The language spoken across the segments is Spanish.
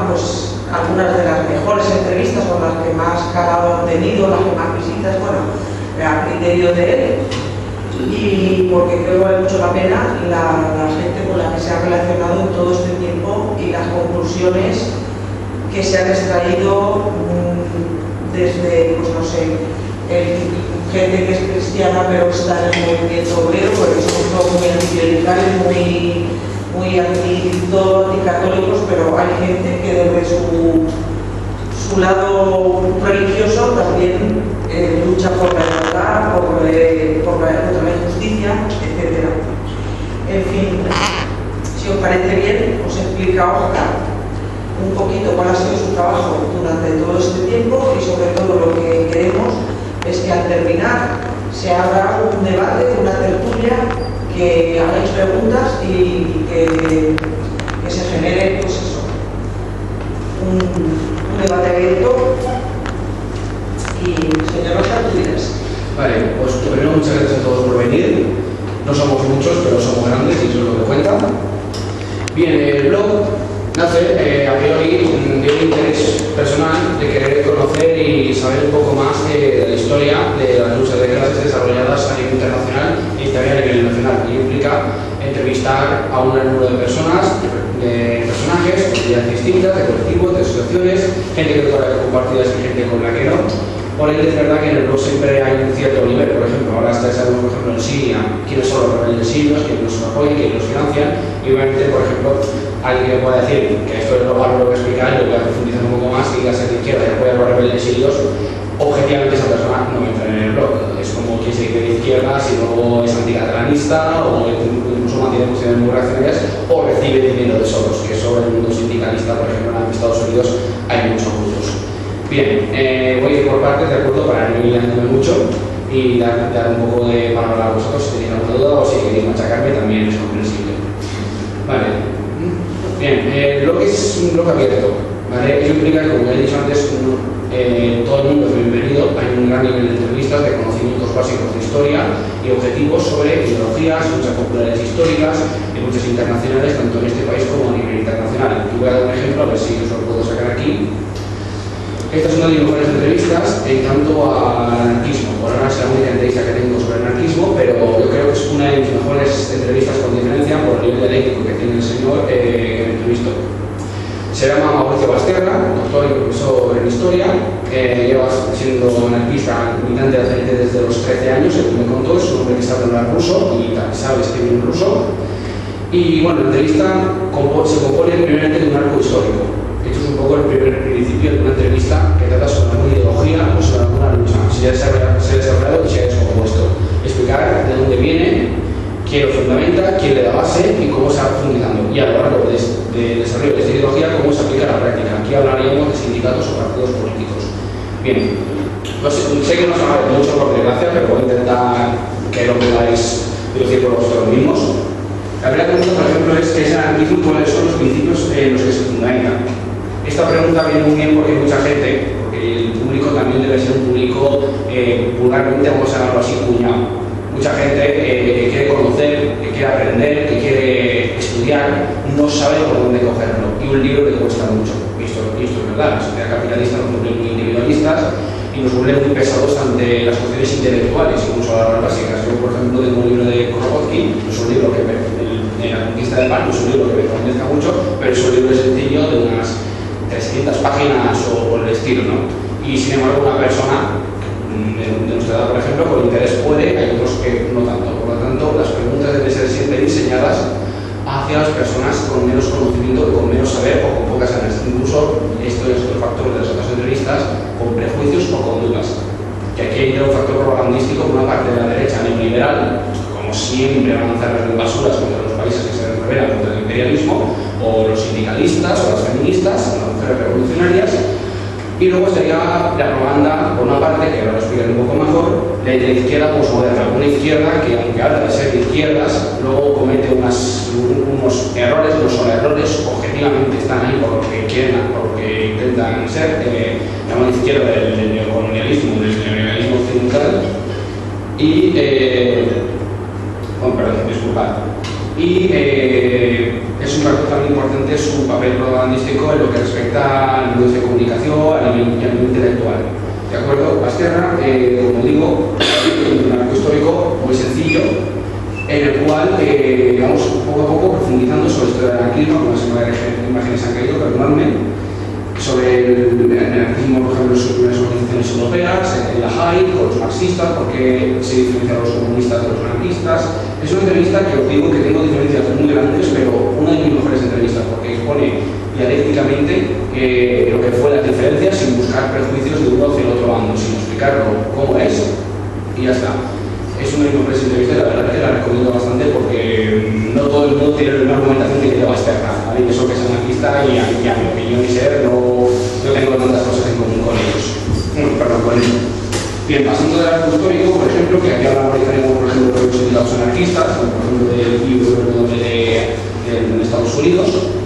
pues algunas de las mejores entrevistas o las que más calado han tenido, las que más visitas, bueno, a criterio de él, y porque creo que vale mucho la pena la gente con la que se ha relacionado en todo este tiempo y las conclusiones que se han extraído desde, pues no sé, gente que es cristiana pero está en el movimiento obrero, porque somos todos muy anticlericales, muy anticatólicos, pero hay gente que desde su lado religioso también lucha por la igualdad, contra la injusticia, etc. En fin, si os parece bien, os he explicado un poquito cuál ha sido su trabajo durante todo este tiempo y sobre todo lo que queremos es que al terminar se abra un debate, una tertulia, que hagáis preguntas y que se genere, pues eso, un debate abierto. Y señor Oscar, tú dirás. Vale, pues primero muchas gracias a todos por venir. No somos muchos, pero somos grandes y eso es lo que cuenta. Bien, el blog nace a priori de un interés personal de querer conocer y saber un poco más de la historia de las luchas de clases desarrolladas a nivel internacional y también a nivel nacional. Y implica entrevistar a un número de personas, de personajes, de ideas distintas, de colectivos, de asociaciones, gente que todavía compartidas y gente con la que no. Por ende, es verdad que en el blog siempre hay un cierto nivel. Por ejemplo, ahora sabemos, por ejemplo, en Siria, quiénes son los rebeldes sirios, quiénes nos apoyan, quiénes nos financian. Y obviamente, por ejemplo, alguien que pueda decir que esto es lo que voy a explicar, lo voy a profundizar un poco más, que diga ser de izquierda y apoya a los rebeldes sirios, objetivamente esa persona no entra en el blog. Es como quien se dice de izquierda, si luego es anticatalanista o incluso mantiene posiciones muy reaccionarias o recibe dinero de Soros, que eso en el mundo sindicalista, por ejemplo, en Estados Unidos hay muchos grupos. Bien, voy a ir por partes, de acuerdo, para no liándome mucho y dar un poco de palabra a vosotros si tenéis alguna duda o si queréis machacarme también es comprensible. Vale, bien, el blog es un blog abierto, ¿vale? Eso implica que, como he dicho antes, todo el mundo es bienvenido. Hay un gran nivel de entrevistas, de conocimientos básicos de historia y objetivos sobre ideologías, luchas populares históricas y luchas internacionales, tanto en este país como a nivel internacional. Y voy a dar un ejemplo, a ver si os lo puedo sacar aquí. Esta es una de mis mejores entrevistas en tanto al anarquismo. Por ahora es la única entrevista que tengo sobre anarquismo, pero yo creo que es una de mis mejores entrevistas con diferencia por el nivel dialéctico que tiene el señor que me entrevistó. Se llama Mauricio Basterra, doctor y profesor en historia, lleva siendo anarquista militante de la CNT desde los 13 años, según me contó. Es un hombre que sabe hablar ruso y sabe escribir en ruso. Y bueno, la entrevista se compone primeramente de un arco histórico. Esto es un poco el primer principio de una entrevista que trata sobre alguna ideología o sobre alguna lucha, si ya se ha desarrollado y si ha descompuesto. Explicar de dónde viene, quién lo fundamenta, quién le da base y cómo se va profundizando. Y a lo largo del desarrollo de esta ideología, cómo se aplica a la práctica. Aquí hablaríamos de sindicatos o partidos políticos. Bien, no sé que no se habla mucho por desgracia, pero voy a intentar que lo podáis deducir por vosotros mismos. La primera pregunta, por ejemplo, es ¿qué es el anarquismo y cuáles son los principios en los que se fundamenta? Esta pregunta viene muy bien porque hay mucha gente, porque el público también debe ser un público vulgarmente, vamos a llamarlo así, cuñado. Mucha gente que quiere conocer, que quiere aprender, que quiere estudiar, no sabe por dónde cogerlo. Y un libro le cuesta mucho. Y esto es verdad. La sociedad capitalista nos vuelve muy individualistas y nos vuelve muy pesados ante las cuestiones intelectuales, incluso a las básicas. Yo, por ejemplo, tengo un libro de Kropotkin, no es un libro que La conquista del pan, no es un libro que me convenzca mucho, pero es un libro sencillo de unas 300 páginas o por el estilo, ¿no? Y sin embargo, una persona de nuestra edad, por ejemplo, con interés puede, hay otros que no tanto. Por lo tanto, las preguntas deben ser siempre diseñadas hacia las personas con menos conocimiento, con menos saber o con pocas ganas. Incluso, esto es otro factor de las otras entrevistas, con prejuicios o con dudas. Que aquí hay un factor propagandístico por una parte de la derecha neoliberal, como siempre van a lanzar las basuras contra los países que se rebelan contra el imperialismo, o los sindicalistas, o las feministas, las mujeres revolucionarias. Y luego estaría la propaganda, por una parte, que ahora lo explicaré un poco mejor, de la izquierda posmoderna. Una izquierda que, aunque habla de ser de izquierdas, luego comete unos errores, no son errores, objetivamente están ahí por lo que quieren, por lo que intentan ser, la izquierda del neocolonialismo, del neoliberalismo occidental. Y, perdón, disculpad. Y es un factor también importante su papel propagandístico en lo que respecta a medios de comunicación, a nivel intelectual. ¿De acuerdo? Basterra, como digo, un marco histórico muy sencillo, en el cual vamos poco a poco profundizando sobre esto del anarquismo, como las imágenes han caído, perdonadme, sobre el anarquismo, por ejemplo, en sus primeras organizaciones europeas, en la JAI, con los marxistas, porque se diferencian los comunistas de los anarquistas. Es una entrevista que os digo que tengo diferencias muy grandes, pero una de mis mejores entrevistas, porque expone dialécticamente lo que fue las diferencias sin buscar prejuicios de uno hacia el otro bando, sin explicarlo cómo es, y ya está. Es una de mis mejores entrevistas y la verdad que la recomiendo bastante porque no todo el mundo tiene la misma argumentación que tiene Basterra, ¿vale? Y eso que es anarquista y a mi opinión y ser, no tengo tantas cosas en común con ellos. Perdón, con ellos. Bien, pasando del arco histórico, por ejemplo, que aquí hablamos por ejemplo, de los sindicatos anarquistas, como por ejemplo del IUW de Estados Unidos.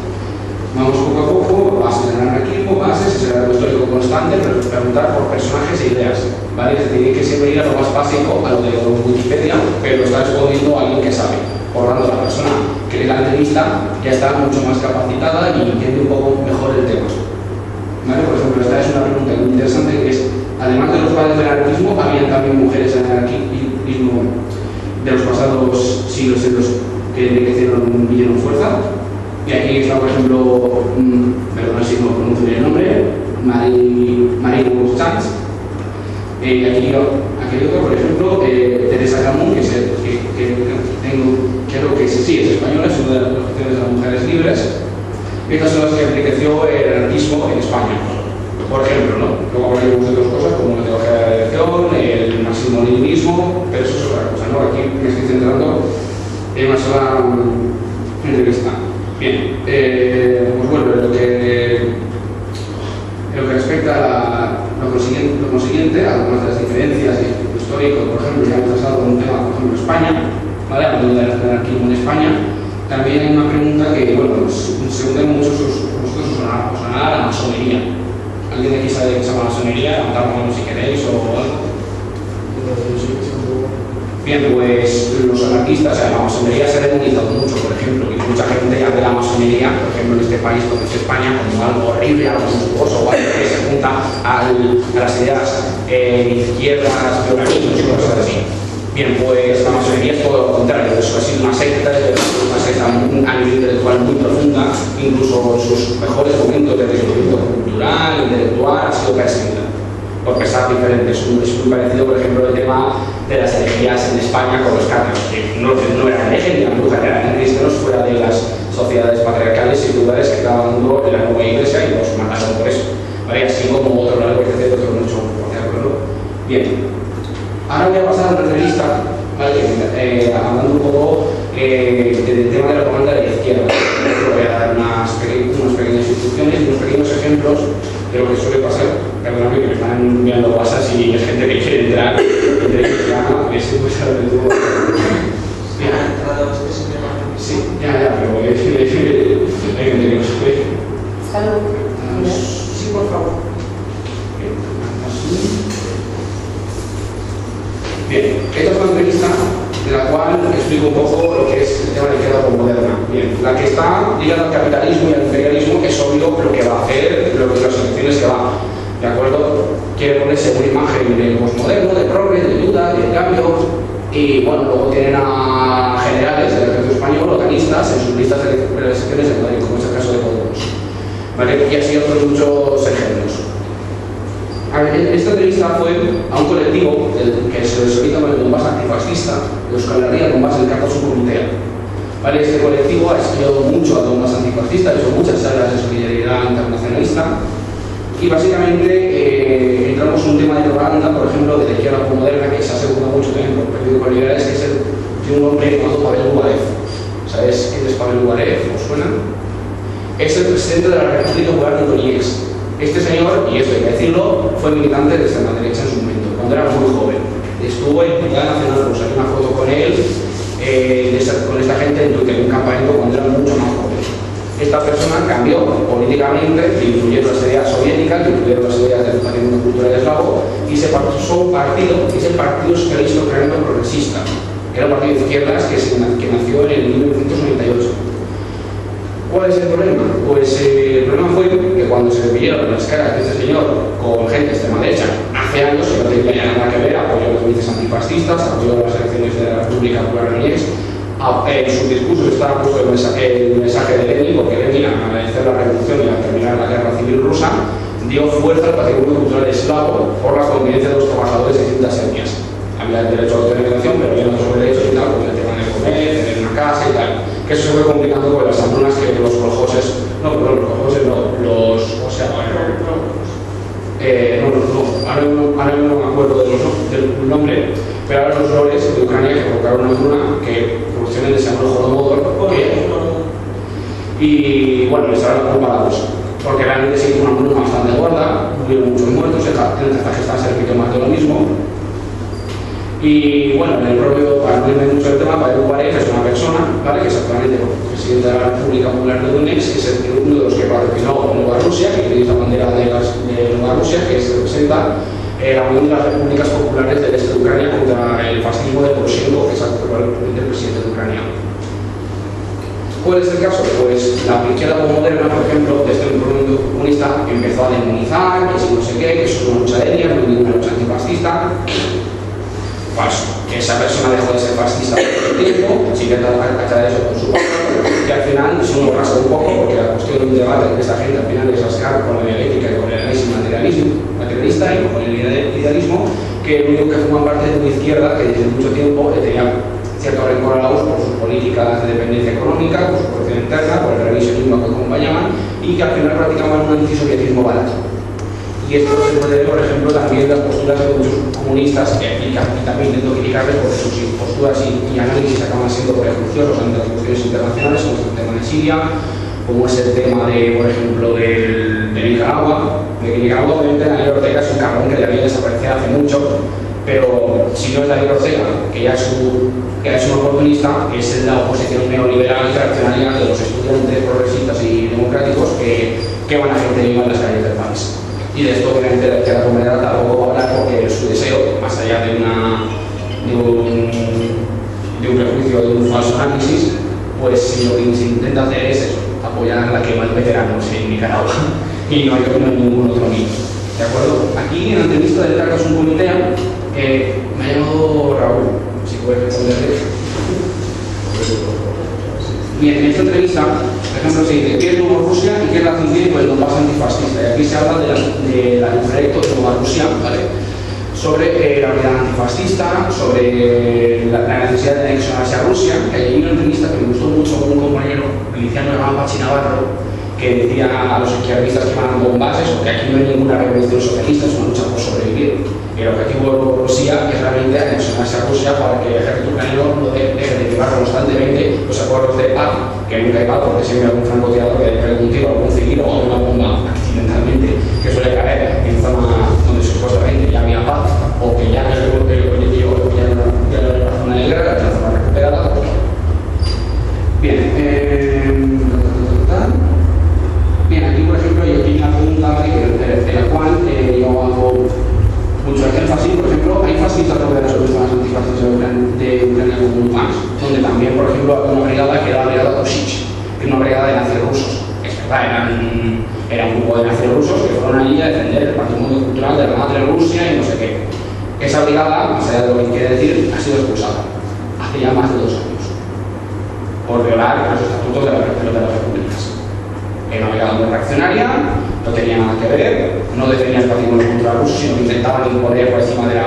Vamos poco a poco, bases del anarquismo, bases, es el arco histórico constante, pero preguntar por personajes e ideas, ¿vale? Se tiene que siempre ir a lo más básico, a lo de Wikipedia, pero lo está respondiendo a alguien que sabe. Por lo tanto, la persona que lee la entrevista ya está mucho más capacitada y entiende un poco mejor el tema. ¿Vale? Por ejemplo, esta es una pregunta muy interesante que es, además de los padres del anarquismo, ¿habían también mujeres en el anarquismo de los pasados siglos en los que dieron fuerza? Y aquí está, por ejemplo, perdón si no pronuncio bien el nombre, Marie Chance. Aquí otro, por ejemplo, Teresa Camón, que creo que sí, es española, es una de las organizaciones de las mujeres libres. Estas son las que enriqueció el anarquismo en España, por ejemplo, ¿no? Luego hablaremos de otras cosas como la teología de la elección, el marxismo-leninismo, pero eso es otra cosa, ¿no? Aquí me estoy centrando en una sola entrevista. Bien, pues bueno, en lo que respecta a lo consiguiente, además de las diferencias históricas, por ejemplo, ya hemos tratado un tema, por ejemplo, España, ¿vale? Hablando del anarquismo en España, también hay una pregunta que, bueno, se hunde mucho, vosotros os sonará la masonería. ¿Alguien de aquí sabe qué es la masonería? Levantad la mano si queréis o algo. Bien, pues los anarquistas, la masonería se ha demonizado mucho, por ejemplo, y mucha gente ya ve la masonería, por ejemplo, en este país, como es España, como algo horrible, algo monstruoso, o algo que se junta a las ideas izquierdas, peronistas y cosas así. Bien, pues la masonería es todo lo contrario, eso ha sido una secta a nivel intelectual muy profunda, incluso en sus mejores momentos de desarrollo cultural, intelectual, ha sido perseguida por pesar diferentes. Es muy parecido, por ejemplo, el tema de las herejías en España con los cátaros, que no eran herejes ni brujas, eran cristianos fuera de las sociedades patriarcales y lugares que estaban dando en la nueva iglesia y los mataron por eso. ¿Vale? Así como otro lado que hace otro mucho, ¿de acuerdo? Bien. Ahora voy a pasar a una entrevista, ¿vale? Hablando un poco del tema de la comanda de la izquierda. Voy a dar unas pequeñas instrucciones, unos pequeños ejemplos de lo que suele pasar. Perdóname que me están enviando WhatsApp y hay gente que quiere entrar. Sí, ya, pero hay gente que no se puede. Salud. Sí, por favor. Bien, esta es una entrevista de la cual explico un poco lo que es el tema de la izquierda moderna. Bien, la que está ligada al capitalismo y al imperialismo es obvio lo que va a hacer, lo que las elecciones que va. ¿De acuerdo? Quiere ponerse una imagen de postmoderno, de progre, de duda, de cambio. Y bueno, luego tienen a generales del ejército español, organistas, en sus listas de elecciones en Madrid, como es el caso de Podemos. ¿Vale? Y así otros muchos ejemplos. A ver, esta entrevista fue a un colectivo que se denomina como el Donbass antifascista, de Euskal Herria Donbass del Carta Subcomitea. ¿Vale? Este colectivo ha estudiado mucho al Donbass antifascista, ha hecho muchas salas de solidaridad internacionalista. Y básicamente entramos en un tema de propaganda, por ejemplo, de la izquierda moderna, que se ha asegurado mucho tiempo por el Partido con Liberales, que es el de un hombre llamado Pavel Ugarev. ¿Sabes quién es Pavel Ugarev? ¿Os suena? Es el presidente de la República Popular de Donetsk. Este señor, y esto hay que decirlo, fue militante de extrema derecha en su momento, cuando era muy joven. Estuvo en Unidad Nacional Rusa, hay una foto con él, con esta gente en Twitter, en un campamento cuando era mucho más joven. Esta persona cambió políticamente, influyeron las ideas soviéticas, influyeron las ideas del patrimonio cultural eslavo, y se pasó un partido, que es el Partido Socialista Ucraniano Progresista, que era un partido de izquierdas que nació en el 1998. ¿Cuál es el problema? Pues el problema fue que cuando se vieron las caras de este señor con gente extrema derecha hace años, que no tenía nada que ver, apoyó los índices antifascistas, apoyó las elecciones de la República Popular Donetsk, en sus discursos estaba puesto el mensaje de Lenin, porque Lenin, al hacer la revolución y al terminar la guerra civil rusa, dio fuerza al patrimonio cultural eslavo por la convivencia de los trabajadores de distintas etnias. Había el derecho a la autodeterminación, pero había otros derechos y tal, como el tema de comer, tener una casa y tal. Que eso se fue complicando con las hambrunas que los coljoses, ahora no me acuerdo del nombre, pero ahora los lores de Ucrania que provocaron una hambruna que producciones de ese Holodomor, y bueno, les daban la culpa a la rusa, porque realmente se hizo una hambruna bastante gorda, hubieron muchos muertos, el Kazajistán se repitió más de lo mismo. Y bueno, en el propio, para no irme mucho el tema, Pavel Guarev es una persona, ¿vale?, que es actualmente presidente de la República Popular de Donetsk, que es uno de los que patrocinó Nueva Rusia, que tiene la bandera de Nueva Rusia, que representa la Unión de las Repúblicas Populares del Este de Ucrania contra el fascismo de Poroshenko, que es actualmente el presidente de Ucrania. ¿Cuál es el caso? Pues la izquierda moderna, por ejemplo, desde el movimiento comunista, empezó a demonizar, que si no sé qué, que eso es una lucha de etnias, no es ninguna lucha antifascista. Falso. Que esa persona dejó de ser fascista por el tiempo, se intenta cachar eso con su pasado, y al final, si uno rasa un poco, porque la cuestión de un debate de esta gente al final es rascar con la dialéctica y con el análisis materialista y con el idealismo, que lo único que forma parte de una izquierda que desde mucho tiempo tenía cierto rencor a la URSS por sus políticas de dependencia económica, por su corrupción interna, por el revisionismo que acompañaban, y que al final practicaban un antisovietismo barato. Y esto se puede ver, por ejemplo, también las posturas de muchos comunistas, y también intento criticarles porque sus posturas y análisis acaban siendo prejuiciosos ante las cuestiones internacionales, como es el tema de Siria, como es el tema de, por ejemplo, de Nicaragua. De Nicaragua, obviamente, Daniel Ortega es un cabrón que debía desaparecer hace mucho, pero si no es Daniel Ortega, que ya es un oportunista, que es la oposición neoliberal y tradicional de los estudiantes progresistas y democráticos que van a gente viva en las calles del país. Y de esto, obviamente, la izquierda comunista tampoco va a hablar porque su deseo, más allá de un prejuicio, de un falso análisis, pues lo que se intenta hacer es eso, apoyar a la quema de veteranos en Nicaragua. Y no hay ningún otro mismo. ¿De acuerdo? Aquí en la entrevista de Carlos un comité me ha llamado Raúl, si puedes responderle. Bien, en esta entrevista, por ejemplo, se dice qué es Nueva Rusia y qué relación tiene con el Donbass antifascista. Y aquí se habla del proyecto de Nueva Rusia, ¿vale?, sobre la unidad antifascista, sobre la necesidad de anexionarse a Rusia. Hay una entrevista que me gustó mucho con un compañero miliciano llamado Pachi Navarro, que decía a los izquierdistas que van a Donbass eso, que aquí no hay ninguna revolución socialista, es una lucha por sobrevivir. El objetivo de Rusia es realmente anexionarse a Rusia para que el ejército ucraniano no deje de llevar constantemente los acuerdos de paz, que nunca hay paz porque siempre hay algún francotirador que le algún tiro, algún civil o una bomba accidentalmente que suele caer en zona donde supuestamente ya había paz o que ya no es la zona de guerra, la zona recuperada. Bien, aquí por ejemplo yo tengo una pregunta de la cual yo hago mucho énfasis. Por ejemplo, hay fascistas de las organizaciones antifascistas de Ucrania como UMAS, donde también, por ejemplo, hay una brigada que era la brigada Koshich, que es una brigada de nazis rusos. Es verdad, era un grupo de nazis rusos que fueron allí a defender el patrimonio cultural de la madre Rusia y no sé qué. Esa brigada, más allá de lo que quiere decir, ha sido expulsada hace ya más de 2 años por violar los estatutos de las repúblicas. Era una brigada muy reaccionaria, no tenía nada que ver, no defendía el patrimonio cultural ruso, sino que intentaban imponer por encima de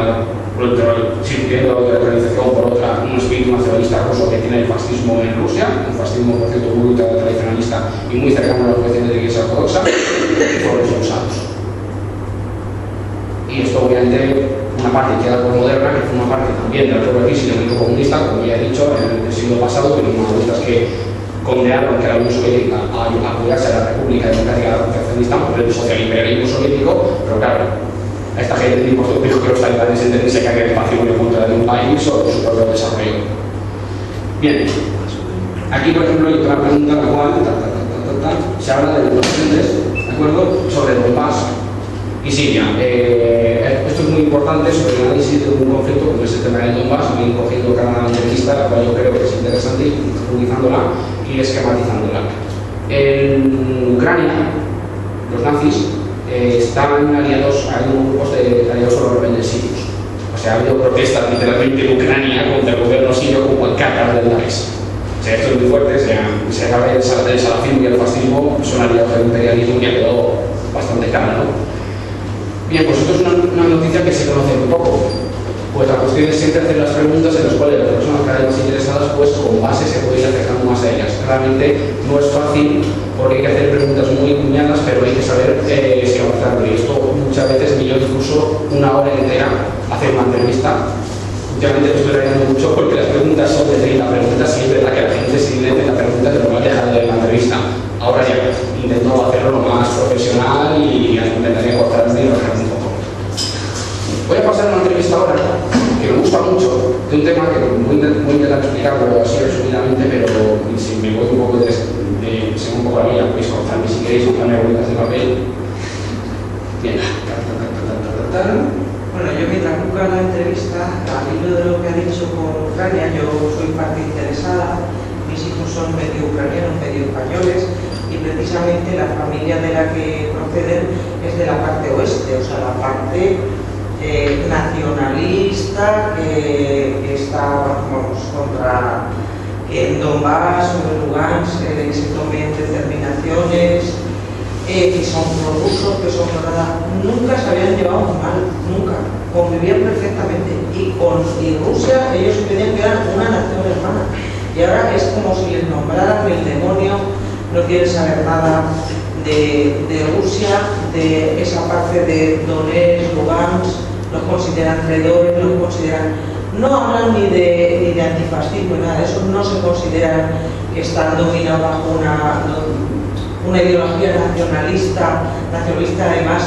sirviendo de autorización por un espíritu nacionalista ruso que tiene el fascismo en Rusia, un fascismo, por cierto, muy tradicionalista y muy cercano a las cuestiones de la Iglesia Ortodoxa, y fueron expulsados. Y esto, obviamente, una parte queda por moderna, que fue una parte también del propio crisis del movimiento comunista, como ya he dicho, en el siglo pasado, que los nacionalistas que condenaron que la Unión Soviética a apoyarse a la República Democrática de Afganistán por el socialimperialismo soviético, pero claro, a esta gente dijo que los talibanes entendiesen que había patrimonio contra de un país o su propio desarrollo. Bien, aquí por ejemplo hay otra pregunta en la cual se habla de los docentes, ¿de acuerdo?, sobre Donbass y Siria. Esto es muy importante sobre el análisis de un conflicto como es el tema del Donbass. Me he cogido cada entrevista, la cual yo creo que es interesante, y profundizándola y esquematizándola. En Ucrania, los nazis estaban aliados, hay grupos de aliados por los rebeldes sirios. O sea, ha habido protestas literalmente en Ucrania contra el gobierno sirio como el cártel del Daesh. O sea, esto es muy fuerte, se acaba el salafismo y el fascismo, son aliados del imperialismo y ha quedado bastante clara, ¿no? Bien, pues esto es una noticia que se conoce muy poco. Pues la cuestión es siempre hacer las preguntas en las cuales las personas que están más interesadas, pues con base se puede ir acercando más a ellas. Realmente no es fácil porque hay que hacer preguntas muy cuñadas, pero hay que saber si avanzarlo. Y esto muchas veces me lleva incluso una hora entera hacer una entrevista. Últimamente me estoy rayando mucho porque las preguntas son de 30 preguntas y es verdad que la gente se tiene 30 preguntas pero no ha dejado de la entrevista. Ahora ya intento hacerlo lo más profesional y intentaré cortar y relajar un poco. Voy a pasar una entrevista ahora que me gusta mucho de un tema que voy a intentar explicarlo así resumidamente, pero si me voy un poco según un poco la mía, podéis cortarme si queréis, ponerme bolitas de papel. Bien. Bueno, yo mientras busco la entrevista, al hilo de lo que ha dicho por Ucrania, yo soy parte interesada, mis hijos son medio ucranianos, medio españoles, y precisamente la familia de la que proceden es de la parte oeste, o sea, la parte nacionalista que está contra en Donbass o en Lugansk, que se tomen determinaciones, que son prorrusos, que son nada, nunca se habían llevado mal, nunca, convivían perfectamente y Rusia ellos pedían que eran una nación hermana y ahora es como si les nombraran el demonio, no quieren saber nada de Rusia, de esa parte de Donetsk, Lugansk, los consideran traidores, los consideran, no hablan ni de antifascismo ni nada, eso no se considera que están dominados bajo una ideología nacionalista además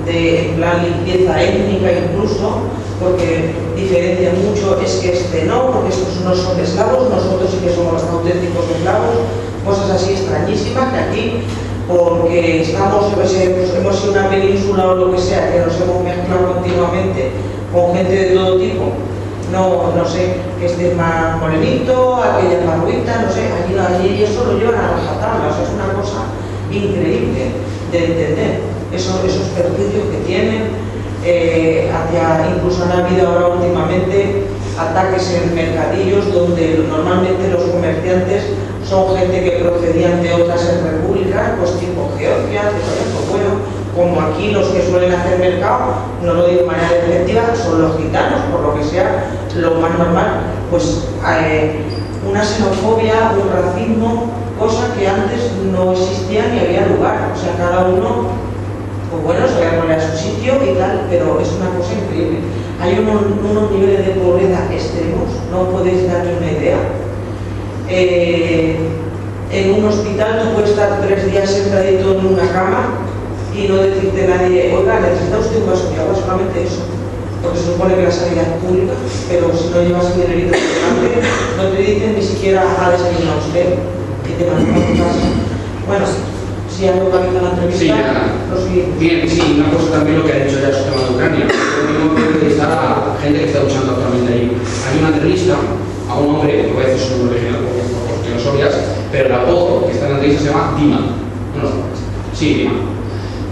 de en plan limpieza étnica incluso, porque diferencia mucho, es que no, porque estos no son eslavos, nosotros sí que somos los auténticos eslavos, cosas así extrañísimas que aquí, porque hemos sido una península o lo que sea, que nos hemos mezclado continuamente con gente de todo tipo, no sé, que este es más morenito, aquella es más ruita, no sé, allí eso lo llevan a rajatabla, o sea, es una cosa increíble de entender esos perjuicios que tienen incluso han habido ahora últimamente ataques en mercadillos donde normalmente los comerciantes son gente que procedían de otras repúblicas, pues tipo Georgia, pues bueno, como aquí los que suelen hacer mercado, no lo digo de manera definitiva, son los gitanos, por lo que sea, lo más normal, pues una xenofobia, un racismo, cosa que antes no existía ni había lugar, o sea, cada uno, pues bueno, se va a poner a su sitio y tal, pero es una cosa increíble. Hay unos niveles de pobreza extremos, no podéis darle una idea. En un hospital tú puedes estar 3 días sentadito en una cama y no decirte a nadie, oiga, necesita usted un vaso de agua, solamente eso, porque se supone que la sanidad es pública, pero si no llevas un dinerito delante, no te dicen ni siquiera a desayunar usted y te mandan a tu casa. Bueno, si hay algo que la entrevista, bien, sí, una cosa también lo que ha dicho ya sobre el tema de Ucrania. Lo mismo que entrevistar a gente que está luchando actualmente ahí. Hay una entrevista a un hombre, que voy a decir su nombre original por cuestiones obvias, pero el apodo que está en la entrevista se llama Dima. ¿No lo sabes? Sí, Dima.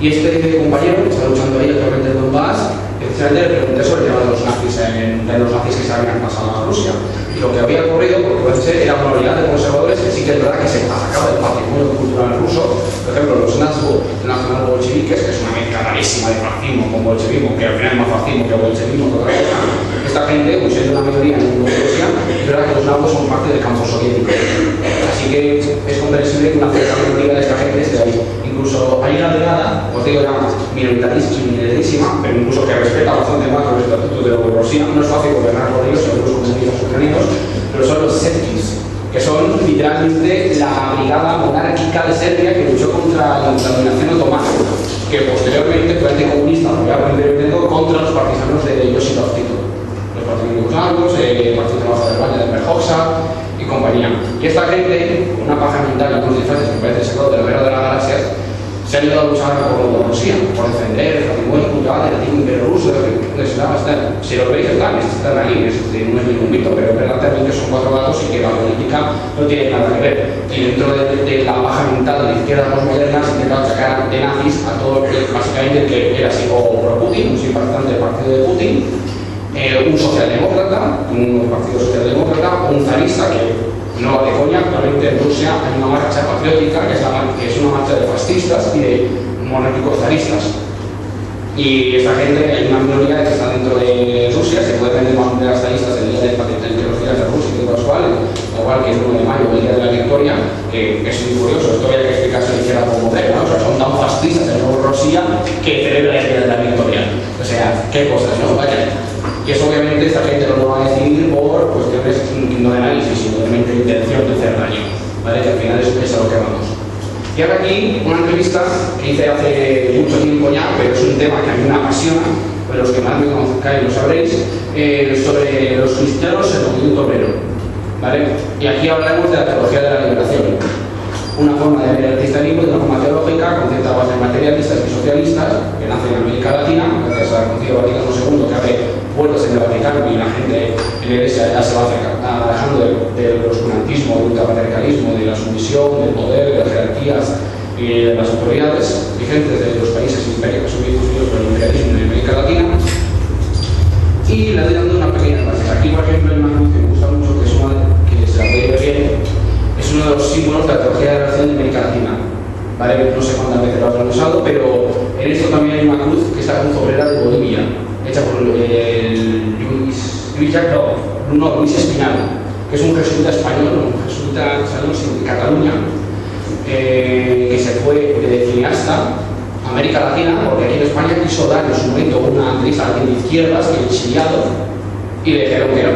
Y este compañero que está luchando ahí actualmente en Donbass, precisamente le pregunté sobre el tema de los nazis que se habían pasado a Rusia. Y lo que había ocurrido, porque parece ser, era una oleada de conservadores que sí que es verdad que se atacaba el patrimonio cultural ruso. Por ejemplo, los nacional-bolcheviques, que es una mezcla rarísima de fascismo con bolchevismo, que al final es más fascismo que bolchevismo que otra cosa. Esta gente, pues siendo una mayoría en Rusia, es verdad que los nabos son parte del campo soviético. Así que es comprensible que una cierta minoría de esta gente esté ahí. Incluso hay una delegada, os digo ya, minoritariísima, pero incluso que respeta bastante más los estatutos de Rusia. No es fácil gobernar por ellos, según los comunistas ucranianos, pero son los Setkis, que son literalmente la brigada monárquica de Serbia que luchó contra la dominación otomana, que posteriormente fue anticomunista, contra los partisanos de Josip Tito, los partidos yugoslavos, el Partido Trabajo del Valle de Berjoxa y compañía. Y esta gente, una paja mental y unos disfraces que parece sacado de la guerra de las galaxias, se han ido a luchar por Rusia, por defender el patrimonio cultural del antiguo imperio ruso, si lo veis están ahí, no es ningún mito, pero es verdad también que son 4 datos y que la política no tiene nada que ver. Y dentro de la baja mental de la izquierda postmoderna se intenta sacar de nazis a todo básicamente que era así o pro-Putin, un simpatizante del partido de Putin, un socialdemócrata, un partido socialdemócrata, o un zarista que no va de coña. Actualmente en Rusia hay una marcha patriótica que es una marcha de fascistas y de monárquicos zaristas. Y esta gente, hay una minoría que está dentro de Rusia, se puede vender más de las zaristas el día de los días de Rusia y de los cuales, igual que el 1 de mayo, el día de la victoria, que es muy curioso, esto había que explicarse a la izquierda como moderna, ¿no? O sea, son tan fascistas en Rusia que celebran el día de la victoria. O sea, qué cosas, ¿no? Vaya. Y eso obviamente esta gente no lo va a decidir por cuestiones no de análisis, sino de intención de hacer daño, ¿vale? Que al final es a lo que vamos. Y ahora aquí una entrevista que hice hace mucho tiempo ya, pero es un tema que a mí me apasiona, pero los que más me conozcáis lo sabréis, sobre los cristianos en el movimiento obrero, ¿vale? Y aquí hablaremos de la teología de la liberación, una forma de ver el cristianismo de una forma teológica con ciertas bases materialistas y socialistas que nacen en América Latina, gracias al Concilio Vaticano II, que abre puertas en el Vaticano y la gente en la Iglesia ya se va alejando del oscurantismo, del ultrapatriarcalismo, de la sumisión, del poder, de las jerarquías y de las autoridades vigentes de los países imperios sumidos por el imperialismo en América Latina. Y le doy dando una pequeña base. Aquí, por ejemplo, hay una cruz que me gusta mucho, que se la puede ver bien, es uno de los símbolos de la teología de la relación de América Latina. ¿Vale? No sé cuántas veces lo habrán usado, pero en esto también hay una cruz, que es la cruz obrera de Bolivia, hecha por Luis Espinal, que es un jesuita español, de Cataluña, que se fue de cineasta a América Latina, porque aquí en España quiso dar en su momento una actriz a alguien de izquierdas, que exiliado, y le dijeron que no.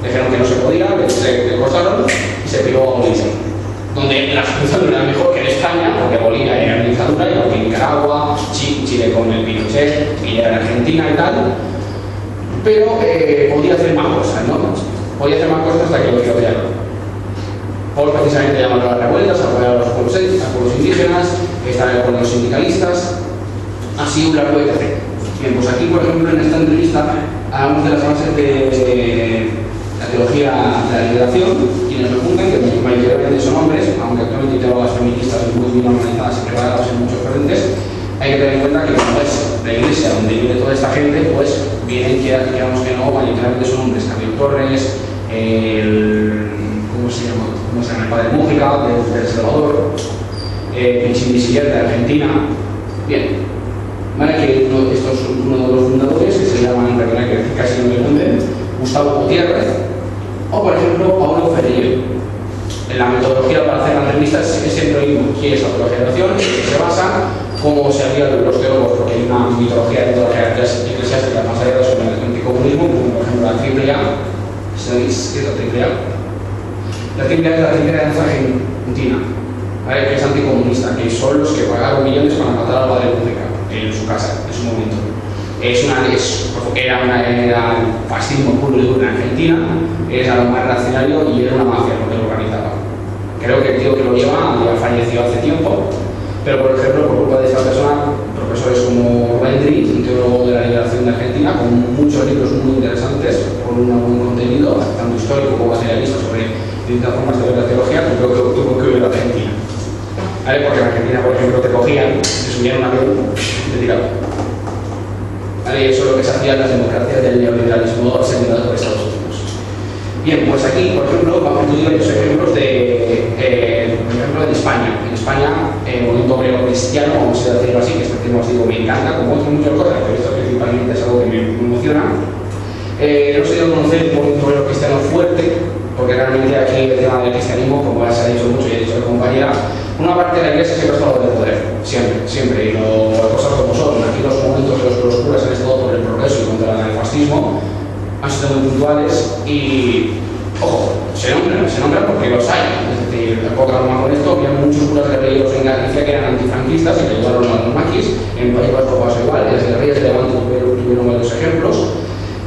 Le dijeron que no se podía, le cortaron y se piró a Bolivia, donde la situación no era mejor que en España, porque Bolivia era una dictadura, igual que Nicaragua, Chile con el Pinochet, y era en Argentina y tal, pero podía hacer más cosas, ¿no? Podía hacer más cosas hasta que lo odiaron. Por precisamente llamar a las revueltas, apoyar a los pueblos indígenas, estar con los sindicalistas, así un largo de hacer. Bien, pues aquí, por ejemplo, en esta entrevista hablamos de las bases de la teología de la liberación, quienes lo apuntan, que mayoritariamente son hombres, aunque actualmente hay teólogas feministas muy bien organizadas y preparadas en muchos frentes. Hay que tener en cuenta que como es la iglesia donde vive toda esta gente, pues vienen, queramos que no, mayoritariamente son hombres. Camilo Torres, ¿cómo se llama? El padre Mújica, de El Salvador, Pichín Visiller, de Argentina. Bien, vale, que esto es uno de los fundadores, que se llaman, perdona que casi no me nombre, Gustavo Gutiérrez, o por ejemplo Paulo Ferreira. En la metodología para hacer la entrevista es siempre lo mismo, que es la teología que se basa cómo se harían los teólogos, porque hay una mitología dentro de las jerarquías eclesiásticas más allá sobre el anticomunismo, como por ejemplo la triple A. ¿Sabéis qué es la triple A? La triple A es la triple alianza argentina, ¿vale? Que es anticomunista, que son los que pagaron millones para matar al padre Mújica en su casa, en su momento. Era el fascismo puro y duro en Argentina, era lo más reaccionario y era una mafia lo que lo organizaba. Creo que el tío que lo lleva ya falleció hace tiempo, pero por ejemplo, por culpa de esta persona, profesores como Rubén Dri, un teólogo de la liberación de Argentina, con muchos libros muy interesantes, con un buen contenido, tanto histórico como materialista, sobre distintas formas de ver la teología, creo que tuvo que ver Argentina. ¿Vale? Porque en Argentina, por ejemplo, te cogían, te subían un avión y te tiraban. ¿Vale? Y eso es lo que se hacía en las democracias del neoliberalismo asimilado por Estados Unidos. Bien, pues aquí, por ejemplo, vamos a incluir varios ejemplos de España. En España, el movimiento obrero cristiano, vamos a decirlo así, que este tema os digo, me encanta, como otras muchas cosas, pero esto principalmente es algo que me emociona. No se dio a conocer un movimiento obrero cristiano fuerte, porque realmente aquí el tema del cristianismo, como ya se ha dicho mucho y ha dicho la compañera, una parte de la iglesia siempre ha estado de poder, siempre, y las cosas como son. Aquí los momentos de los curas han estado por el progreso y contra el fascismo, han sido muy puntuales y, ojo, se nombran porque los hay. Es decir, poca broma con esto, había muchos curas guerrilleros en Galicia que eran antifranquistas y que ayudaron a los maquis. En el País Vasco pasó igual, desde el Reyes de Levante tuvieron varios ejemplos.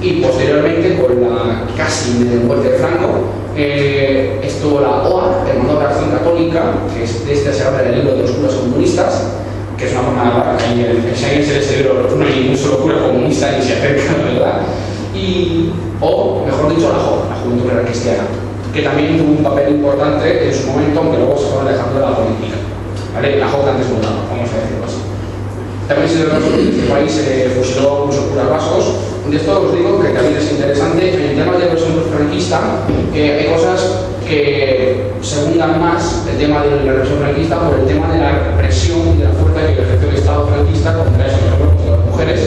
Y posteriormente, con la casi muerte de Franco, estuvo la OA, el Mando de Acción Católica, que es de este se habla del libro de los curas comunistas, que es una forma de hablar, que si a alguien se le cerebro no hay ningún solo cura comunista ni se acerca, ¿verdad? O, mejor dicho, la JOC, la Juventud Obrera Cristiana, que también tuvo un papel importante en su momento, aunque luego se fue alejando de la política. ¿Vale? La JOC antes mudaba, vamos a decirlo así. También se dio que en este país se fusiló muchos curas vascos. De esto os digo que también es interesante. En el tema de la represión franquista hay cosas que secundan más el tema de la represión franquista por el tema de la represión de la fuerza que ejerció el Estado franquista contra eso, por ejemplo, contra las mujeres,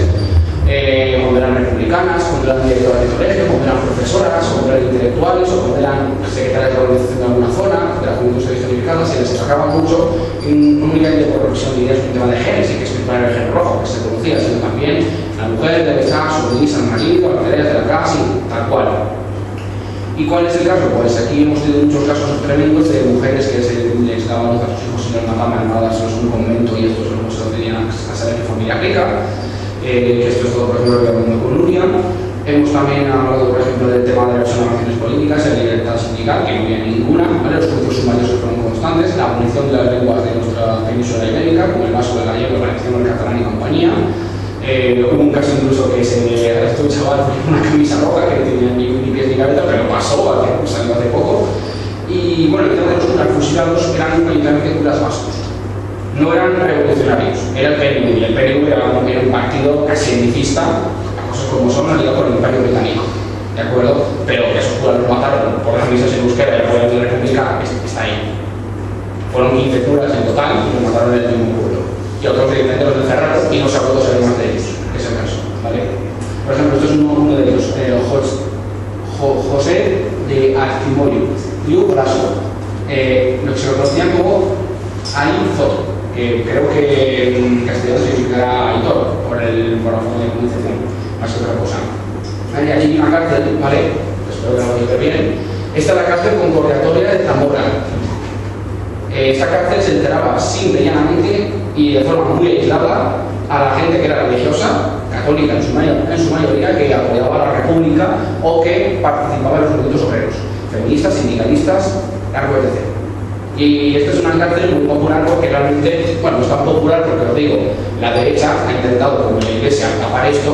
cuando eran republicanas, cuando eran directoras de colegio, cuando eran profesoras, cuando eran intelectuales o cuando eran secretarias de organización de alguna zona, de la juventud socialificada, se les sacaba mucho únicamente por represión de ideas, un tema de genes, y que explicar el gen rojo, que se conocía, sino también la mujer debe estar sumisa al marido, a las tareas de la casa y tal cual. ¿Y cuál es el caso? Pues aquí hemos tenido muchos casos tremendos de mujeres que les daban luz a sus hijos y los mataban en un convento y estos no se lo tenían a saber qué familia aplica. Que esto es todo, por ejemplo, lo que hablando con Nuria. Hemos también hablado, por ejemplo, del tema de las organizaciones políticas, la libertad sindical, que no había ninguna, ¿vale? Los juicios sumarios fueron constantes, la abolición de las lenguas de nuestra península ibérica, como el vasco, el gallego, el valenciano, el catalán y compañía. Hubo un caso incluso que se arrestó un chaval con una camisa roja que no tenía ni pies ni cabeza, pero pasó, salió hace poco. Y bueno, el tema de los curas fusilados eran mayoritariamente curas vascos. No eran revolucionarios, era el PNV, y el PNV era un partido casi endicista, a cosas como son, aliado con el Imperio Británico, ¿de acuerdo? Pero que esos curas los mataron por las misas en euskera y la Revolución de la República está ahí. Fueron 15 curas en total y los mataron en el mismo pueblo. Y otros directamente los encerraron y no se habló de más de ellos, que es el caso, ¿vale? Por ejemplo, esto es uno de ellos, José de Arcimorio, Liu Braso, lo que se lo conocían como Aizoto, que creo que en castellano significará Aitor, por la forma de pronunciación, más que otra cosa. Allí hay una cárcel, ¿vale? Espero que lo diga bien. Esta es la cárcel concordatoria de Zamora. Esta cárcel se enteraba simple y llanamente y de forma muy aislada a la gente que era religiosa, católica en su mayoría, que apoyaba a la República o que participaba en los movimientos obreros, feministas, sindicalistas, largo etc. Y esta es una cárcel muy popular porque realmente, bueno, no es tan popular porque os digo, la derecha ha intentado, como la iglesia, tapar esto,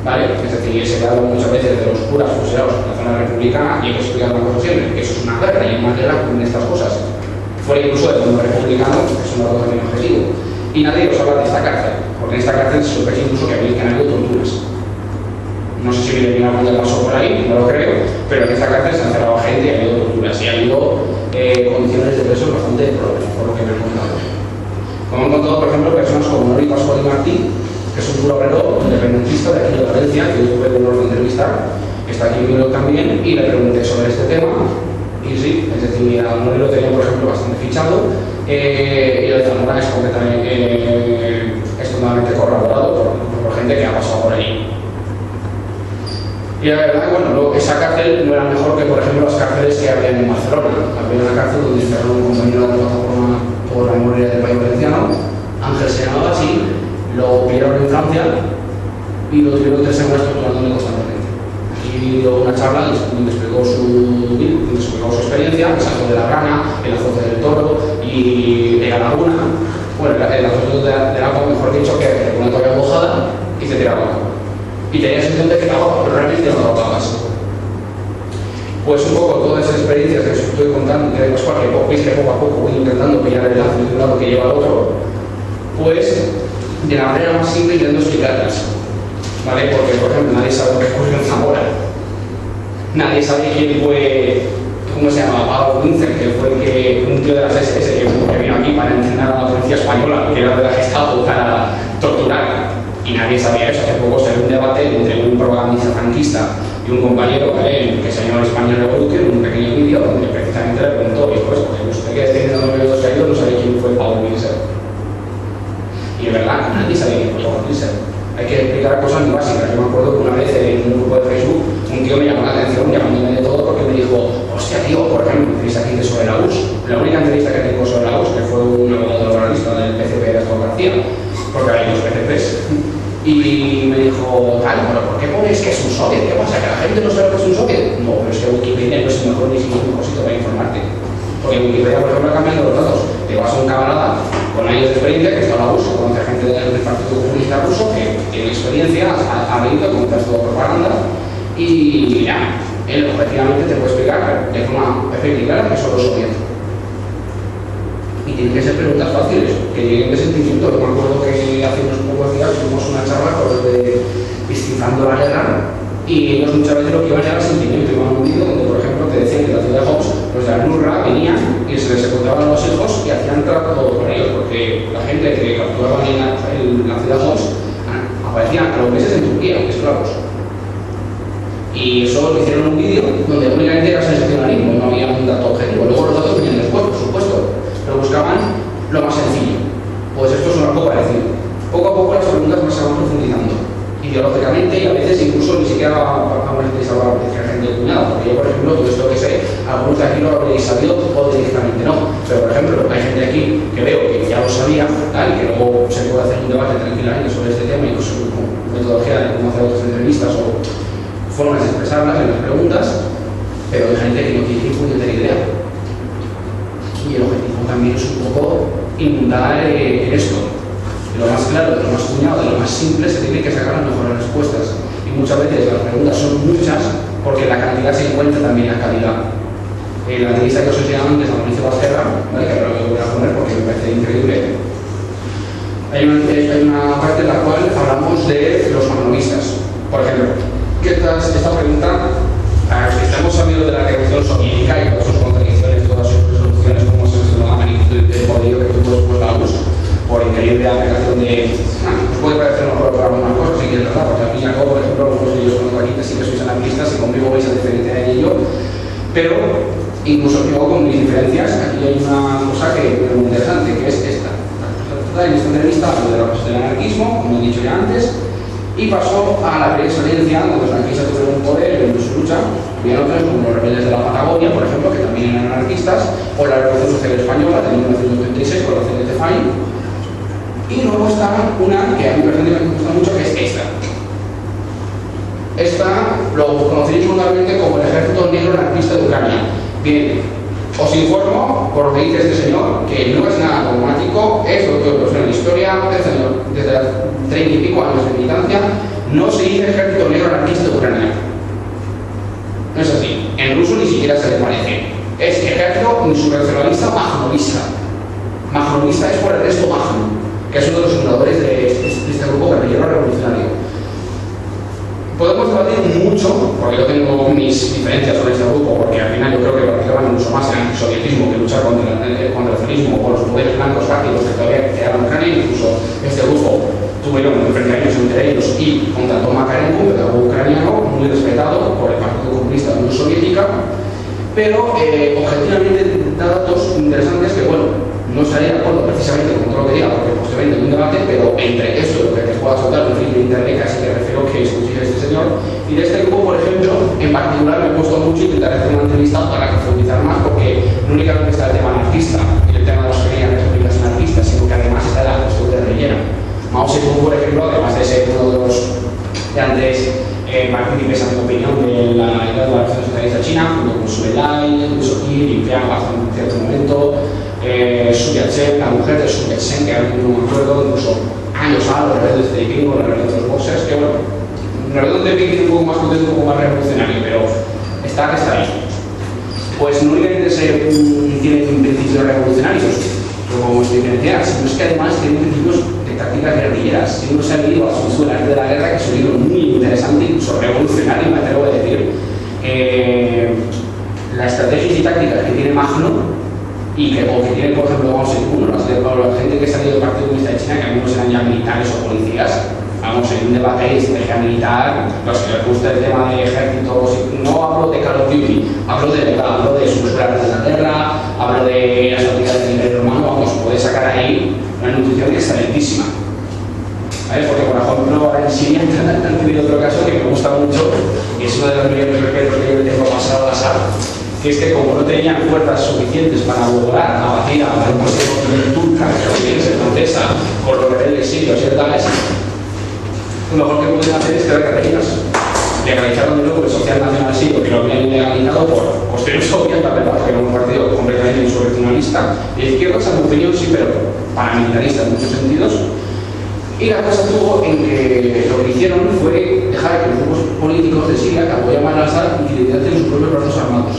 ¿vale? Es decir, se ha hablado muchas veces de los curas fusilados en la zona republicana y hay que explicar una cosa siempre, que eso es una guerra y en una guerra con estas cosas. Fuera incluso del mundo republicano, que es un dato también objetivo. Y nadie os habla de esta cárcel, porque en esta cárcel se supone incluso que han habido torturas. No sé si viene algún día pasó por ahí, no lo creo, pero en esta cárcel se han cerrado gente y ha habido torturas y ha habido condiciones de presos bastante pobres, por lo que me han contado. Como han contado, por ejemplo, personas como Nori Pascual y Martí, que es un cura obrero independentista de aquí de Valencia, que yo tuve el honor de entrevistar, está aquí en también, y le pregunté sobre este tema. Y sí, es decir, a Nori lo tenía, por ejemplo, bastante fichado, y lo de Zamora es completamente, es totalmente corroborado por gente que ha pasado por ahí. Y la verdad, bueno, esa cárcel no era mejor que, por ejemplo, las cárceles que había en Barcelona. Había una cárcel donde encerraron un compañero de la plataforma por la memoria del país valenciano, Ángel se llamaba así, lo pillaron en Francia y lo tuvieron 3 semanas torturándole constantemente. Aquí dio una charla donde explicó su experiencia, el salto de la rana, el azote del toro y en la laguna. Bueno, el azote del agua, mejor dicho, que una toalla mojada y se tiraba al agua. Y tenías el de que te ahogaba, pero realmente no te ahogabas. Pues un poco todas esas experiencias que os estoy contando, que veis que poco a poco voy intentando pillar el lazo de un lado que lleva al otro, pues de la manera más simple intento explicarlas, ¿vale? Porque, por ejemplo, nadie sabe lo que ocurrió en Zamora. Nadie sabe quién fue, ¿cómo se llama? Pablo Winzer, que fue un tío de las SS que vino aquí para entrenar a la policía española, que era de la Gestapo, para torturar. Y nadie sabía eso. Hace poco se dio un debate entre un propagandista franquista y un compañero que se llama el español Revoluque, en un pequeño vídeo donde precisamente le preguntó, y pues, usted que tiene los medios caídos no sabe quién fue Pablo Winzer. Y de verdad, nadie sabía quién fue Pablo Winzer. Hay que explicar cosas muy básicas. Yo me acuerdo que una vez en un grupo de Facebook un tío me llamó la atención llamándome de todo porque me dijo, hostia tío, por ejemplo, entrevista aquí sobre la US. La única entrevista que tengo sobre la US, que fue un abogado laboralista del PCP de Astor García, porque hay 2 PCPs. Y me dijo, tal, bueno, ¿por qué pones que es un soviet? ¿Qué pasa? ¿Que la gente no sabe que es un soviet? No, pero es que Wikipedia no es el mejor ni siquiera un mejor sitio para informarte. Porque Wikipedia, por ejemplo, ha cambiado los datos. Te vas a un camarada con años de experiencia que está en la USA, conoce gente del Partido Comunista Ruso que tiene experiencia, ha leído, conoce toda propaganda y ya, él objetivamente te puede explicar de forma perfecta y clara que son los soviets. Y tienen que ser preguntas fáciles, que lleguen de sentimiento. Me acuerdo que hace unos pocos días tuvimos una charla con los de Descifrando la Guerra y ellos muchas veces lo que iban era sentimiento. Iban a un vídeo donde, por ejemplo, te decían que la ciudad de Homs, los de la NURRA venían y se les secuestraban a los hijos y hacían trato con ellos, porque la gente que capturaban en la ciudad de Homs aparecían a los meses en Turquía, esclavos. Y eso lo hicieron en un vídeo donde únicamente era sensacionalismo, no había un dato objetivo. Luego los datos venían después, por supuesto, pero buscaban lo más sencillo. Pues esto es un poco parecido. Poco a poco las preguntas se van profundizando, ideológicamente, y a veces incluso ni siquiera vamos a utilizar la gente de cuñada, porque yo, por ejemplo, todo esto que sé, algunos de aquí lo habréis sabido o directamente no. Pero, por ejemplo, hay gente aquí que veo que ya lo sabía, tal, y que luego se puede hacer un debate tranquilamente sobre este tema, incluso con metodología de cómo hacer otras entrevistas o formas de expresarlas en las preguntas, pero hay gente que no tiene ni puñetera idea. Y el objetivo también es un poco inundar en esto. De lo más claro, de lo más cuñado, de lo más simple, se tiene que sacar las mejores respuestas. Y muchas veces las preguntas son muchas porque la cantidad se encuentra también en la calidad. La entrevista que os enseñaba antes a Mauricio Basquerra, ¿vale? Que ahora lo voy a poner porque me parece increíble. Hay una parte en la cual hablamos de los magnovistas. Por ejemplo, esta pregunta, estamos sabiendo de la revolución soviética y todas sus contradicciones, todas sus resoluciones, como se llama magnitud de poder que tuvo después la URSS, por increíble aplicación de... Os puede parecer mejor para algunas cosas, si quieres, ¿verdad? Porque a mí y a por ejemplo, algunos de ellos conozco aquí que sí que sois anarquistas y conmigo vais a diferenciar en ello, pero incluso yo con mis diferencias, aquí hay una cosa que es muy interesante, que es esta. En esta entrevista hablo de la base del anarquismo, como he dicho ya antes, y pasó a la pre-experiencia, donde los anarquistas tuvieron un poder en su lucha, y otros como los rebeldes de la Patagonia, por ejemplo, que también eran anarquistas, o la Revolución Social Española de 1936 con la CNT FAI. Y luego está una que a mí personalmente me gusta mucho, que es esta. Esta lo conoceréis vulgarmente como el Ejército Negro Anarquista de Ucrania. Bien, os informo, por lo que dice este señor, que no es nada dogmático, es lo que os en la historia, desde los 30 y pico años de militancia, no se dice Ejército Negro Anarquista de Ucrania. No es así. En ruso ni siquiera se le parece. Es Ejército Insurreccionalista Majnovista. Majnovista es por el resto Majno, que es uno de los fundadores de este grupo guerrillero revolucionario. Podemos debatir mucho, porque yo tengo mis diferencias sobre este grupo, porque al final yo creo que participaban mucho más en el antisovietismo que luchar contra el fascismo o los poderes blancos fácticos que todavía quedaban en Ucrania. Incluso este grupo tuvieron enfrentamientos entre ellos y contra Tom Makarenko, un pedagogo ucraniano muy respetado por el Partido Comunista de la Unión Soviética, pero objetivamente da datos interesantes que, bueno, no estaría de acuerdo precisamente con todo lo que diga, porque posteriormente hay un debate, pero entre esto y lo que te pueda soltar un film de internet, casi que refiero que escuchéis a este señor, y de este grupo, por ejemplo, en particular me he puesto mucho intentar hacer una entrevista para profundizar más, porque no únicamente está el tema anarquista y el tema de las pequeñas repúblicas anarquistas, sino que además está la cuestión guerrillera. Mao Zedong, por ejemplo, además de ser uno de los grandes partícipes, a mi opinión, de la Revolución Socialista China, junto con Su Enlai, Wu Soqi, Lin Piang, hasta un cierto momento, Sun Yat-sen, la mujer de Sun Yat-sen, que ahora mismo no me acuerdo, incluso años a los rebeldes de Pekín, la rebelión de los boxers, que bueno, la rebelión de Pekín es un poco más potente, un poco más revolucionario, pero está ahí. Pues no únicamente tienen principios revolucionarios, como se diferenciar, sino es que además tienen principios de tácticas guerrilleras. Si uno se ha leído a su arte de la guerra, que es un libro muy interesante, incluso revolucionario, me atrevo a decir, las estrategias y tácticas que tiene Magno, y que tiene, por ejemplo, vamos en uno, la gente que ha salido del Partido Comunista de China, que algunos eran ya militares o policías, vamos en un debate de estrategia militar, los que les gusta el tema de ejércitos, no hablo de Call of Duty, hablo de verdad, hablo de sus planes de la guerra, hablo de las tácticas del Imperio Romano, vamos, podéis sacar ahí una nutrición excelentísima. ¿Vale? Porque, por ejemplo, en Siria han tenido otro caso que me gusta mucho, y es uno de los mayores respetos que yo tengo pasado a la sala, que es que como no tenían fuerzas suficientes para lograr abatir a la invasión turca, estadounidense, francesa, con los rebeldes sirios y tales, lo mejor que pueden hacer es crear carreteras. Legalizaron luego el Social Nacional sí, porque lo habían legalizado por cuestiones obvias, la verdad, que era un partido completamente insurreccionalista. Y de izquierda, esa opinión sí, pero paramilitarista en muchos sentidos. Y la cosa estuvo en que lo que hicieron fue dejar que los grupos políticos de Siria que apoyaban al Assad utilizasen sus propios brazos armados.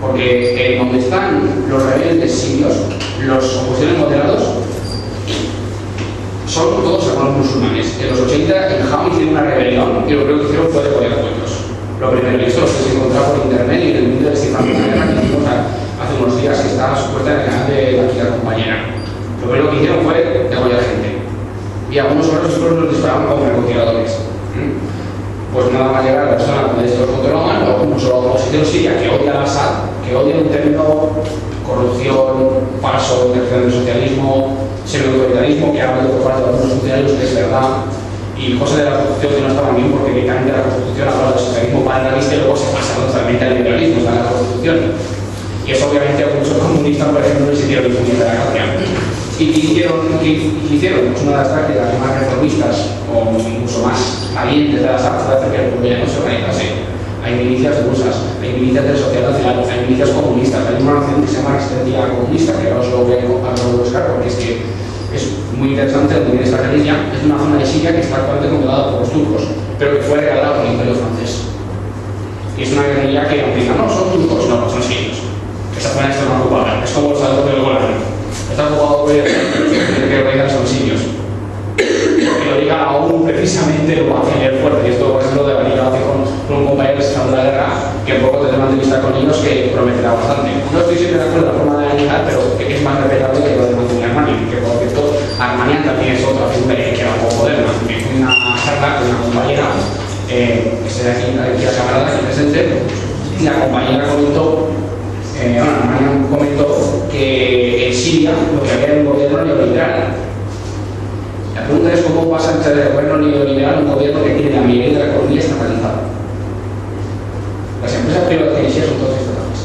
Porque donde están los rebeldes sirios, los opositores moderados, son todos hermanos musulmanes. En los 80 en Ham hicieron una rebelión y lo primero que hicieron fue deponer cuentos. Lo primero, y esto lo se encontraba por internet y en el vídeo de Descifrando la Guerra que hicimos hace unos días que está supuesta en el canal de aquí la compañera. Lo primero que hicieron fue degollar gente. Y algunos otros los disparaban con francotiradores. Pues nada más llegar a la persona donde esto lo controlan, o incluso la oposición siria que odia al Assad, que odia un término corrupción, falso, intervención del socialismo, semi-autoritarismo, que habla de por parte de algunos funcionarios que es verdad, y cosas de la Constitución que no estaban bien porque directamente la Constitución habla del socialismo paternalista y luego se pasa totalmente al liberalismo, está en la Constitución. Y eso obviamente a muchos comunistas, por ejemplo, les hicieron el puñete de la gracia. ¿Y qué hicieron? Pues una de las prácticas más reformistas o incluso más valientes de las artes de hacer que el pueblo ya no se organizase. Hay milicias rusas, hay milicias del Social Nacional, hay milicias comunistas, hay una nación que se llama Resistencia Comunista, que ahora os lo voy a buscar porque es que es muy interesante donde viene esta guerrilla. Es una zona de Siria que está actualmente controlada por los turcos, pero que fue regalada por el Imperio francés. Y es una guerrilla que aunque digan, no, son turcos, no, son sirios. Esa zona está más ocupada, es como el salto del Golán. Está ocupado por el que reinar son sirios. Porque lo diga aún precisamente lo hace ayer fuerte. Y esto, por ejemplo, de venir hace con un compañero que se llama la guerra, que un poco tendrá una entrevista con ellos que prometerá bastante. No estoy siempre de acuerdo en la forma de analizar, pero es más respetable que lo de Manzoni Armani, que por cierto, Armani también es otra figura que era un poco moderna. Me fui a una charla con una compañera, que se aquí la camarada aquí presente, y la compañera comentó que en Siria lo que había era un gobierno neoliberal. La pregunta es cómo pasa entre el gobierno neoliberal un gobierno que tiene la mayoría de la economía estatalizada. Las empresas privadas que son todas estatales.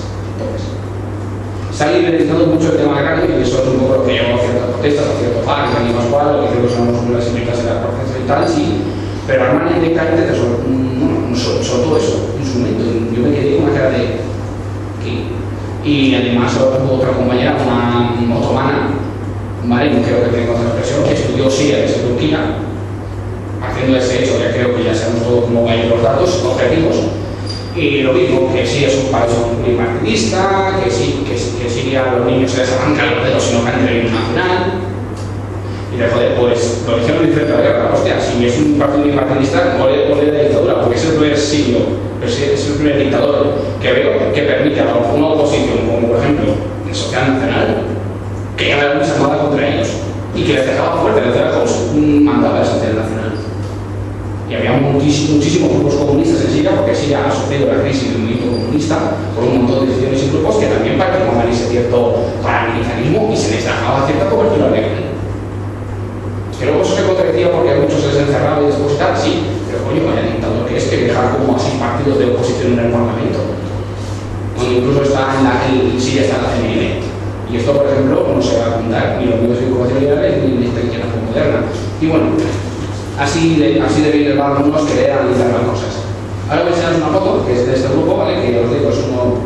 Se ha liberalizado mucho el tema agrario y eso es un poco lo que llevó a ciertas protestas, a cierto paro, a más cual, lo que creo que son las implicaciones de la corte y tal, sí. Pero Armani directamente soltó eso en su momento. Yo me quedé con una cara de ¿qué? Y además otra compañera, una otomana, ¿vale? No creo que tenga otra expresión, que estudió Siria desde Turquía, haciendo ese hecho, ya creo que ya sabemos todo cómo van los datos objetivos, y lo mismo, que sí es un país muy partidista, que Siria los niños se les arrancan los dedos si no caen en el himno nacional, y de joder, pues lo hicieron diferente a la guerra, hostia, si es un partido muy partidista, ole de la dictadura, porque es el primer sirio. Es el primer dictador que veo que permite a una oposición, como por ejemplo el Social Nacional, que haga una armada contra ellos y que les dejaba fuerte, les dejaba un mandado al Social Nacional. Y había muchísimos grupos comunistas en Siria, porque Siria ha sufrido la crisis del movimiento comunista por un montón de decisiones y grupos que también participaban en ese cierto paramilitarismo y se les dejaba cierta cobertura legal. Que luego eso se contradecía porque a muchos se les encerraba y después tal, sí, pero coño, vaya dictador que es que dejar como así partidos de oposición en el Parlamento. Donde incluso está Siria está en la CNL. Y esto, por ejemplo, no se va a contar ni los medios de información liberales ni la historia moderna. Y bueno, así de bien les van algunos querer analizar las cosas. Ahora voy a enseñaros una foto que es de este grupo, ¿vale? Que os digo, es uno,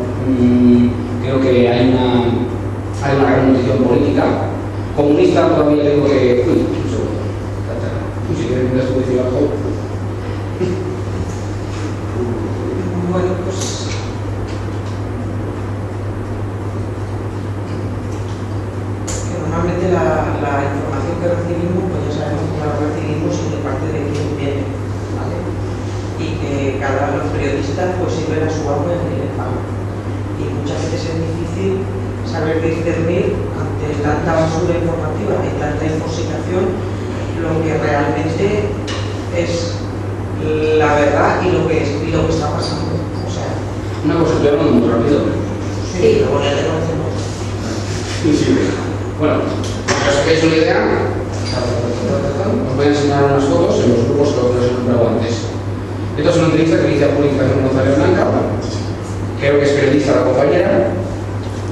creo que hay una gran notición política. Comunista todavía tengo que... un segundo. Si quieres mirar tu decir algo. Bueno, pues... que normalmente la información que recibimos, pues ya sabemos cómo la recibimos y de parte de quién viene, ¿vale? Y que los periodistas pues sirven a su amo en el pago. Y muchas veces es difícil saber discernir ante tanta basura informativa y tanta infoxicación lo que realmente es la verdad y lo que está pasando. O sea, una cosa, estoy hablando muy rápido. Sí, luego ya te conocemos. Sí. Bueno, para que os hagáis una idea, os voy a enseñar unas fotos en los grupos que os he nombrado antes. Esta es una entrevista que hice a Publicación González Blanca, creo que es periodista la compañera.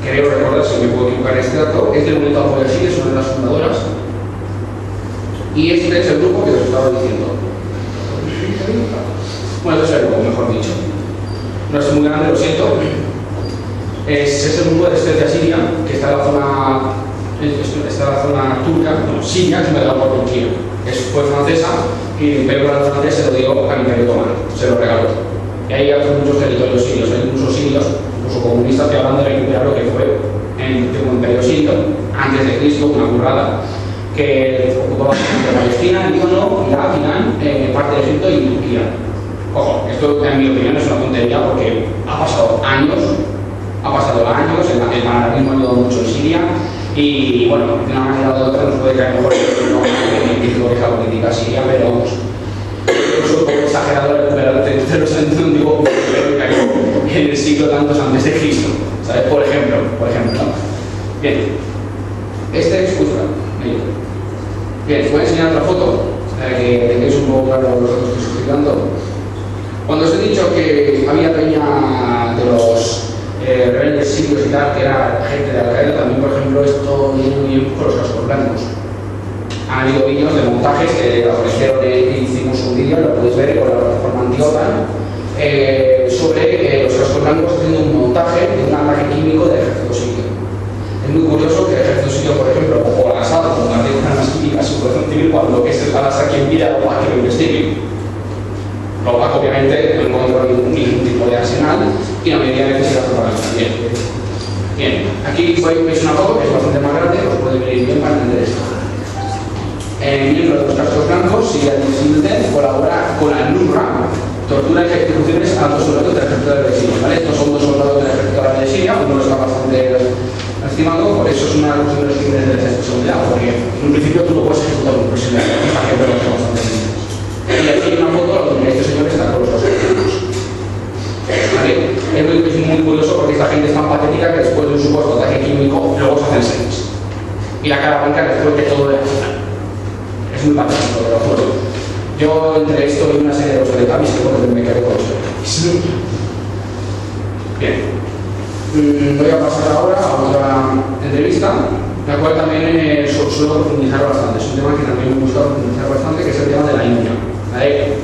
Creo recordar, si me puedo equivocar en este dato, es del Movimiento Apoyo a Siria, es una de las fundadoras. Y este es el grupo que os estaba diciendo. Bueno, esto es el grupo, mejor dicho. No es muy grande, lo siento. Es el grupo de resistencia siria, que está en la zona turca, no, Siria, que me da por Turquía. Fue francesa y el imperio francés se lo dio al imperio otomano, se lo regaló. Y ahí hay muchos territorios sirios, hay incluso sirios, incluso comunistas que hablan de recuperar lo que fue el imperio sirio, antes de Cristo, una burrada, que ocupaba Palestina, Líbano, Irak, Irán, parte de Egipto y Turquía. Ojo, esto en mi opinión es una tontería porque ha pasado años, el fanatismo ha ayudado mucho en Siria y bueno, de una manera o de otra nos puede caer mejor que la política siria, pero vamos, es un poco exagerado recuperar de los años antiguos en el siglo tantos antes de Cristo, ¿sabes? Por ejemplo, ¿no? Bien, este es Kuzra. Bien, os voy a enseñar otra foto para que tengáis un poco claro los datos que estoy explicando. Cuando os he dicho que había peña de los rebeldes sirios y tal, que era gente de Al-Qaeda, también, por ejemplo, esto viene muy bien con los cascos blancos. Han habido vídeos de montajes que aparecieron, hicimos un vídeo, lo podéis ver con la plataforma anti-OTAN, sobre los cascos blancos haciendo un montaje de un ataque químico del ejército sirio. Es muy curioso que el ejército sirio, por ejemplo, o Al-Assad, como también están las químicas su protección civil, cuando es el Al-Assad quien pida o que lo investiguen. Lo que obviamente no encuentro ningún tipo de arsenal y la mayoría de veces se la propaganda. Bien, aquí veis una foto que es bastante más grande, os puede venir bien para entender esto. Miembro de los cascos blancos, Siria Disidente, colabora con la NURA, tortura y ejecuciones a dos soldados del ejército de Siria. ¿Vale? Estos son dos soldados del ejército de Siria, uno está bastante estimado, por eso es una de los crímenes de seguridad, porque en un principio tú no puedes ejecutar un prisionero, para que veas que bastante bien. Y aquí hay una foto donde este señor está con los dos blancos. ¿Vale? Es muy curioso porque esta gente es tan patética que después de un supuesto ataque químico luego se hacen series. Y la cara blanca después de todo de azul. Es muy patético, te lo juro. Yo entre esto y una serie de los Teletubbies que me quedé con los Teletubbies. Bien. Voy a pasar ahora a otra entrevista, la cual también suelo profundizar bastante. Es un tema que también me gusta profundizar bastante, que es el tema de la India. ¿Vale?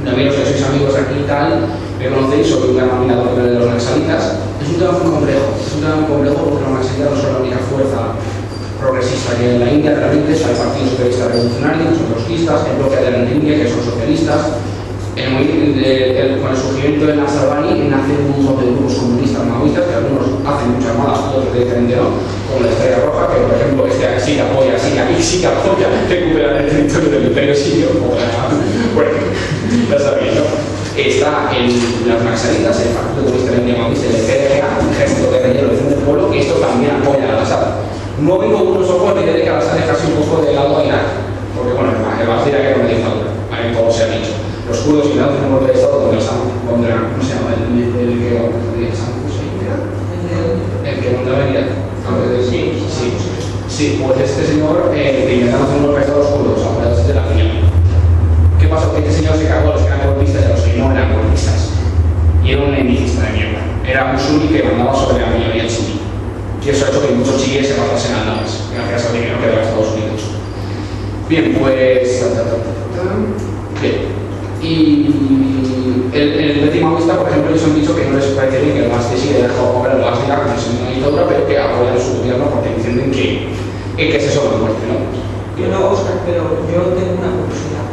También los que sois amigos aquí y tal, me conocéis, soy un denominador de los naxalitas. Es un tema muy complejo, porque los naxalitas no son la única fuerza progresista que hay en la India. Realmente hay partidos socialistas revolucionarios, son trotskistas, el bloque de la India, que son socialistas. Con el surgimiento de Nasrabani nace un montón de grupos comunistas maoístas, que algunos hacen muchas malas, otros directamente no, como la Estrella Roja, que por ejemplo sí que apoya recuperar el territorio del Imperio Sirio, bueno, ya sabéis, ¿no? Está en las naxalitas, el Partido Comunista de la India Maoísta, el PDGA, el Ejército Guerrillero de Defensa del Pueblo, que esto también apoya a Al-Assad. No vengo con unos ojos de que Al-Assad dejase un poco de lado a Irak, porque bueno, el Bashar que era una dictadura, como se ha dicho. Los kurdos y la hacen un golpe de estado contra ¿cómo se llama? El que Saddam Hussein era. El que mandaba en Irak. Sí, pues este señor intentaron hacer un golpe de estado a los kurdos, apoyados de la Unión. ¿Qué pasó? Que este señor se cargó a los que eran golpistas y a los que no eran golpistas. Y era un enemicista de mierda. Era un suní que mandaba sobre la mayoría chií. Y eso ha hecho que muchos chiíes se pasasen al Damas, gracias al dinero que daba Estados Unidos. Bien, pues. Bien. Y el Betty Maoísta, por ejemplo, ellos han dicho que no les parece bien que el MAS de Siria haya dejado comer el MAS de Irak como si una dictadura, pero que apoyan su gobierno porque dicen que es eso de muerte, ¿no? No, Óscar, pero yo tengo una curiosidad.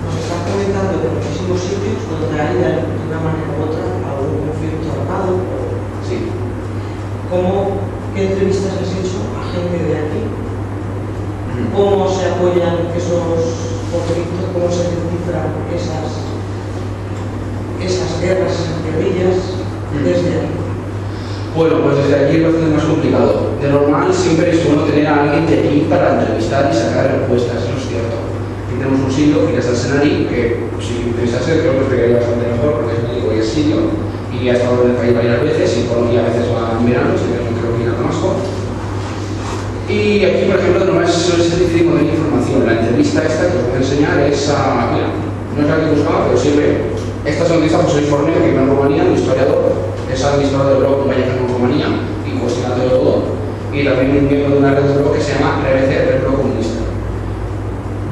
Nos estás comentando de muchísimos sitios donde hay de una manera u otra algún conflicto armado. Sí. ¿Qué entrevistas has hecho a gente de aquí? ¿Cómo se apoyan esos conflictos? ¿Cómo se descifran esas guerras, esas guerrillas desde aquí? Bueno, pues desde aquí es bastante más complicado. De normal siempre es bueno tener a alguien de aquí para entrevistar y sacar respuestas, eso es cierto. Aquí tenemos un sirio, Firas al-Senari, que si me interesase creo que os pegaría bastante mejor porque es médico y es sirio y ha estado en el país varias veces y Colombia a veces va en verano, si no creo que ir a Damasco. Y aquí, por ejemplo, no es difícil conseguir información. La entrevista esta que os voy a enseñar es a... Mira, no es la que buscaba, pero sirve. Esta es una entrevista a José Luis Fornero, que vive en Rumanía, un historiador. Es administrador del blog Vallecano en Rumanía y cuestionando todo. Y también un miembro de una red de blog que se llama RBC, Red Blog Comunista.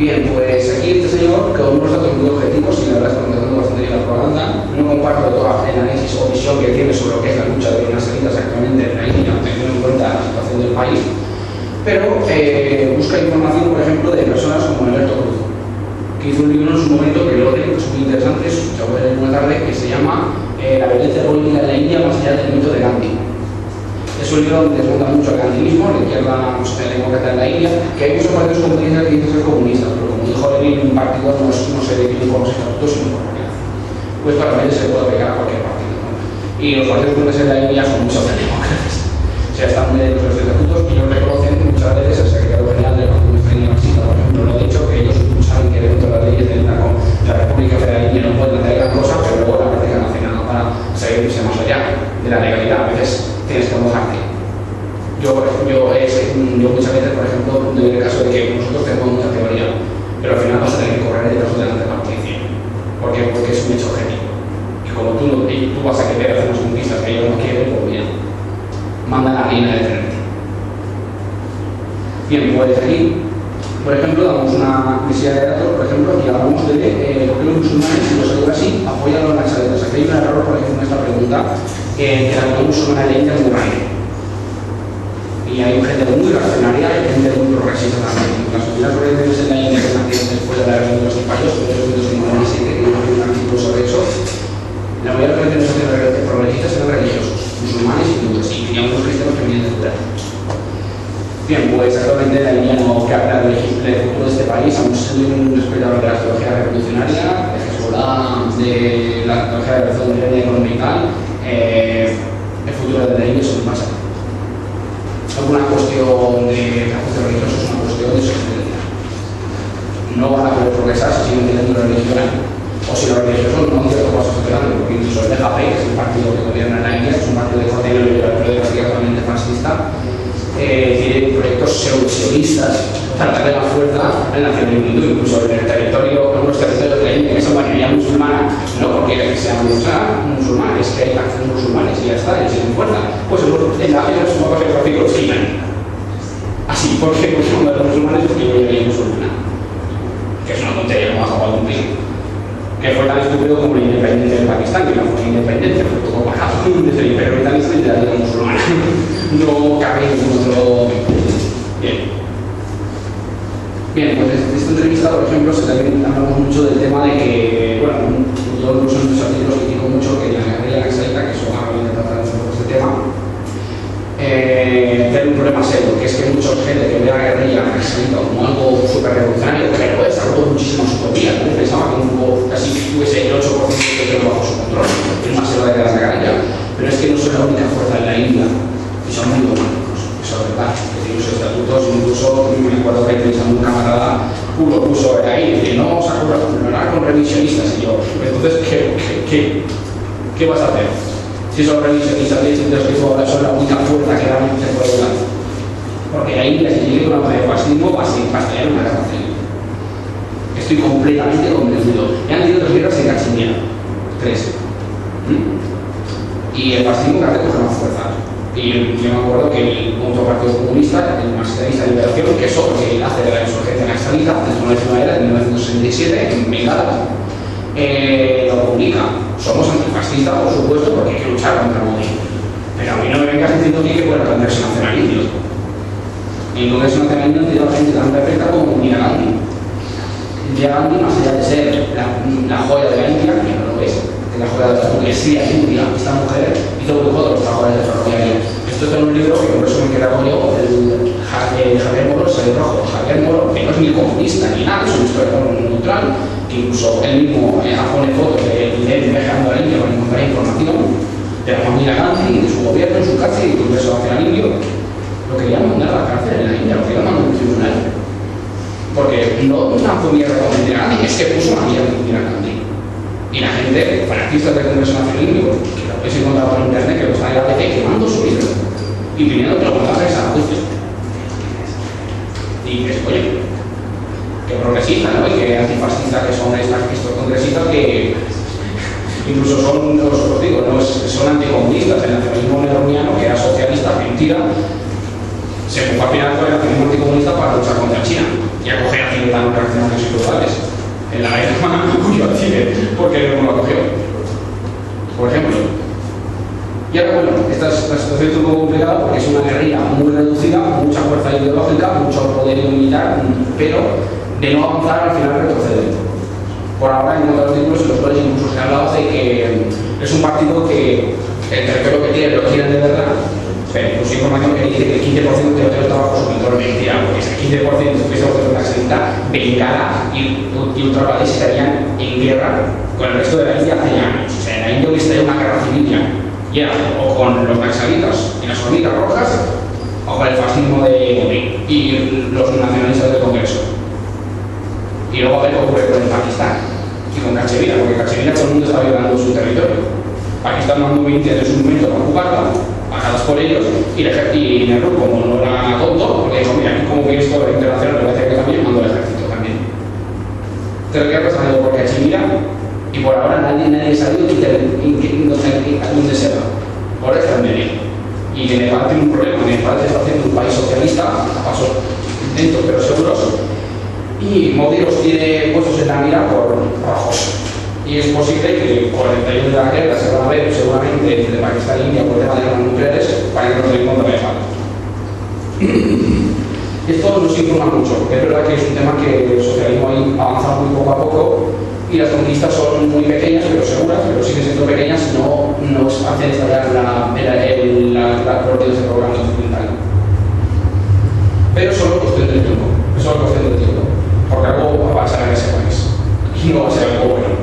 Bien, pues aquí este señor, con unos datos muy objetivos, y la verdad es que contestando bastante bien la propaganda, no comparto todo el análisis o visión que tiene sobre lo que es la lucha de unas élites actualmente en la India, teniendo en cuenta la situación del país, pero busca información, por ejemplo, de personas como Alberto Cruz, que hizo un libro en su momento que yo creo que es muy interesante, se voy a leer una tarde, que se llama La violencia política de la India más allá del mito de Gandhi. Es un libro donde desmonta mucho el gandilismo, la izquierda demócrata en la India, que hay muchos partidos comunistas que dicen ser comunistas, pero como dijo Lenin, un partido no se define por los estatutos, sino por lo que hace. Pues claramente se puede aplicar a cualquier partido, ¿no? Y los partidos comunistas en la India son muchos demócratas. O sea, están muy dentro de los estatutos y ellos reconocen muchas veces el secretario general del Partido Comunista Marxista, por ejemplo, lo ha dicho, que ellos saben que dentro de las leyes del la República Federal India no pueden hacer gran cosa, pero luego la práctica no hace nada para seguirse más allá de la legalidad. A veces tienes que mojarte. Yo muchas veces, por ejemplo, doy el caso de que nosotros tenemos mucha teoría, pero al final vas a tener que correr detrás delante de la policía. ¿Por qué? Porque es un hecho objetivo. Y como tú vas a querer hacer unas conquistas que ellos no quieren, pues bien, mandan a alguien a detenerte. Bien, pues aquí, por ejemplo, damos una necesidad de datos, por ejemplo, y hablamos de por qué los musulmanes, si los ayuda así, apoyan los naxaletas. Aquí hay un error, por ejemplo, en esta pregunta, que la religión musulmana de la India es muy grande. Y hay gente muy reaccionaria y gente muy progresista también. Las sociedades progresistas en la India que nacieron después de la rebelión de los cipayos, en 1997, que yo escribí un artículo sobre eso, la mayoría de las sociedades progresistas eran religiosos, musulmanes y hindúes, y tenían unos cristianos que venían de fuera. Bien, pues actualmente la India no capta el futuro de este país, aún siendo un espectador de la teología revolucionaria, de Hezbollah, de la teología de la revolución económica y tal, el futuro de la India es un más allá. Alguna cuestión de ajuste religioso es una cuestión de sobrevivencia. No van a poder progresar si siguen teniendo una religión, o si los religiosos no han cierto paso esperando, porque incluso el DJP, que es el partido que gobierna en la India, que es un partido de corte neoliberal, pero desgraciadamente fascista, tiene proyectos sionistas para darle la fuerza al nacionalismo hindú, incluso en el territorio, en los territorios de la India, que son mayoría musulmana, no porque sean musulmanes, que hay facciones musulmanes y ya está, y tienen fuerza, pues en la India es una cosa que prácticamente los quitan. Así, porque son los musulmanes porque yo soy musulmana, que es una tontería, no vas a poder cumplir. Que fue tan estúpido como la independencia de Pakistán, que no fue independencia, fue todo barato desde el Imperio Británico y de la Liga Musulmana. No cabe ningún otro. Bien, pues en esta entrevista, por ejemplo, también hablamos mucho del tema de que, bueno, yo incluso en muchos artículos critico mucho que la guerrilla naxalita, que son algo que intentan tratar sobre este tema, tiene un problema serio, que es que mucha gente que ve a la guerrilla naxalita como algo súper revolucionario, que lo es, ha roto muchísimas utopías. Yo pensaba que un grupo casi tuviese el 8% que quedó bajo su control, es más se va a quedar la guerrilla. Pero es que no son la única fuerza en la India, y son muy dogmáticos, eso es verdad, que tienen sus estatutos, incluso me acuerdo que entrevistando un camarada puso ahí, que no vamos a colaborar con revisionistas, y yo, entonces, ¿qué vas a hacer? Si son revisionistas de los que tú hablas son la única fuerza que realmente se puede dar. Porque la India, si llegue con una de fascismo, va a estallar una guerra civil. Estoy completamente convencido. Ya han tenido 3 guerras en Cachemira, 3. Y el fascismo cada vez coge más fuerza. Y yo me acuerdo que el otro partido comunista, el marxista de liberación, que eso porque hace de la insurgencia naxalita, desde una décima era, en 1967, en Bengala, lo publica. Somos antifascistas, por supuesto, porque hay que luchar contra Modi. Pero a mí no me vengas diciendo que puede haber Congreso Nacional Indio. En el Congreso Nacional Indio tiene gente tan perfecta como Indira Gandhi. Indira Gandhi, más allá de ser la joya de la India, que no lo es, que la joya de la burguesía india, esta mujer hizo un grupo de los trabajadores de ferroviario. Esto está en un libro que por eso me queda yo, el Javier Moro, el rojo. Javier Moro, que no es ni comunista ni nada, es un historiador neutral, que incluso él mismo pone fotos de él viajando a la India para encontrar información de la familia Gandhi, de su gobierno, en su cárcel y del Congreso Nacional Indio. Lo querían mandar a la cárcel en la India, lo querían mandar a un tribunal. Porque no lanzó mierda con Indira Gandhi, es que puso una mierda con Indira Gandhi. Y la gente, fanatistas del Congreso Nacional Indio, que lo habéis encontrado por internet, que lo está en la APT quemando su libro y pidiendo que lo mandara a esa juicio. Y que, oye, que progresista, ¿no? Y que antifascista, que son estos congresistas que incluso son, os digo, ¿no? Son anticomunistas. El nacionalismo neoruniano, que era socialista, mentira, se fue al final con el nacionalismo anticomunista para luchar contra China. y acoger a tibetanos reaccionarios y globales. En la guerra huyó al Tíbet porque no lo acogió, por ejemplo. Y ahora, bueno, esta situación es un poco complicada porque es una guerrilla muy reducida, mucha fuerza ideológica, mucho poderío militar, pero de no avanzar al final retrocede. Por ahora he encontrado artículos en los cuales incluso se ha hablado de que es un partido que el territorio que tiene lo quieren de verdad, pero incluso información que dice que el 15% del territorio está bajo su control. Mentira, porque ese 15% estuviese bajo su nacionalista, Bengala y Uttar Pradesh estarían en guerra con el resto de la India hace años. O sea, en la India hubiese una guerra civil ya. Ya, o con los naxalitas y las hormigas rojas, o con el fascismo de Modi y los nacionalistas del Congreso. Y luego a ver qué ocurre con el Pakistán y con Cachemira, porque Cachemira todo el mundo está violando su territorio. Pakistán mandó 20 de sus miembros a ocuparla, pagadas por ellos, y Nehru, como no era tonto, porque dijo, mira, aquí como que esto internacional me parece que también mandó el ejército también. Pero ¿qué ha pasado por Cachemira? Y por ahora nadie sabe dónde se va. Por eso en medio. Y en Nepal tiene un problema. Nepal está haciendo un país socialista, a pasos lentos pero seguros, y Modi los tiene puestos en la mira por rojos. Y es posible que por el periodo de la guerra se van a ver seguramente entre Pakistán y India por el tema de armas nucleares para que no se den cuenta de Nepal. Esto nos informa mucho, porque es verdad que es un tema que el socialismo ahí avanza muy poco a poco y las conquistas son muy pequeñas pero seguras, pero siguen siendo pequeñas, no hacen estallar la prioridad del programa occidental. Pero solo cuestión del tiempo, es solo cuestión del tiempo, porque algo va a pasar en ese país y no va a ser algo bueno.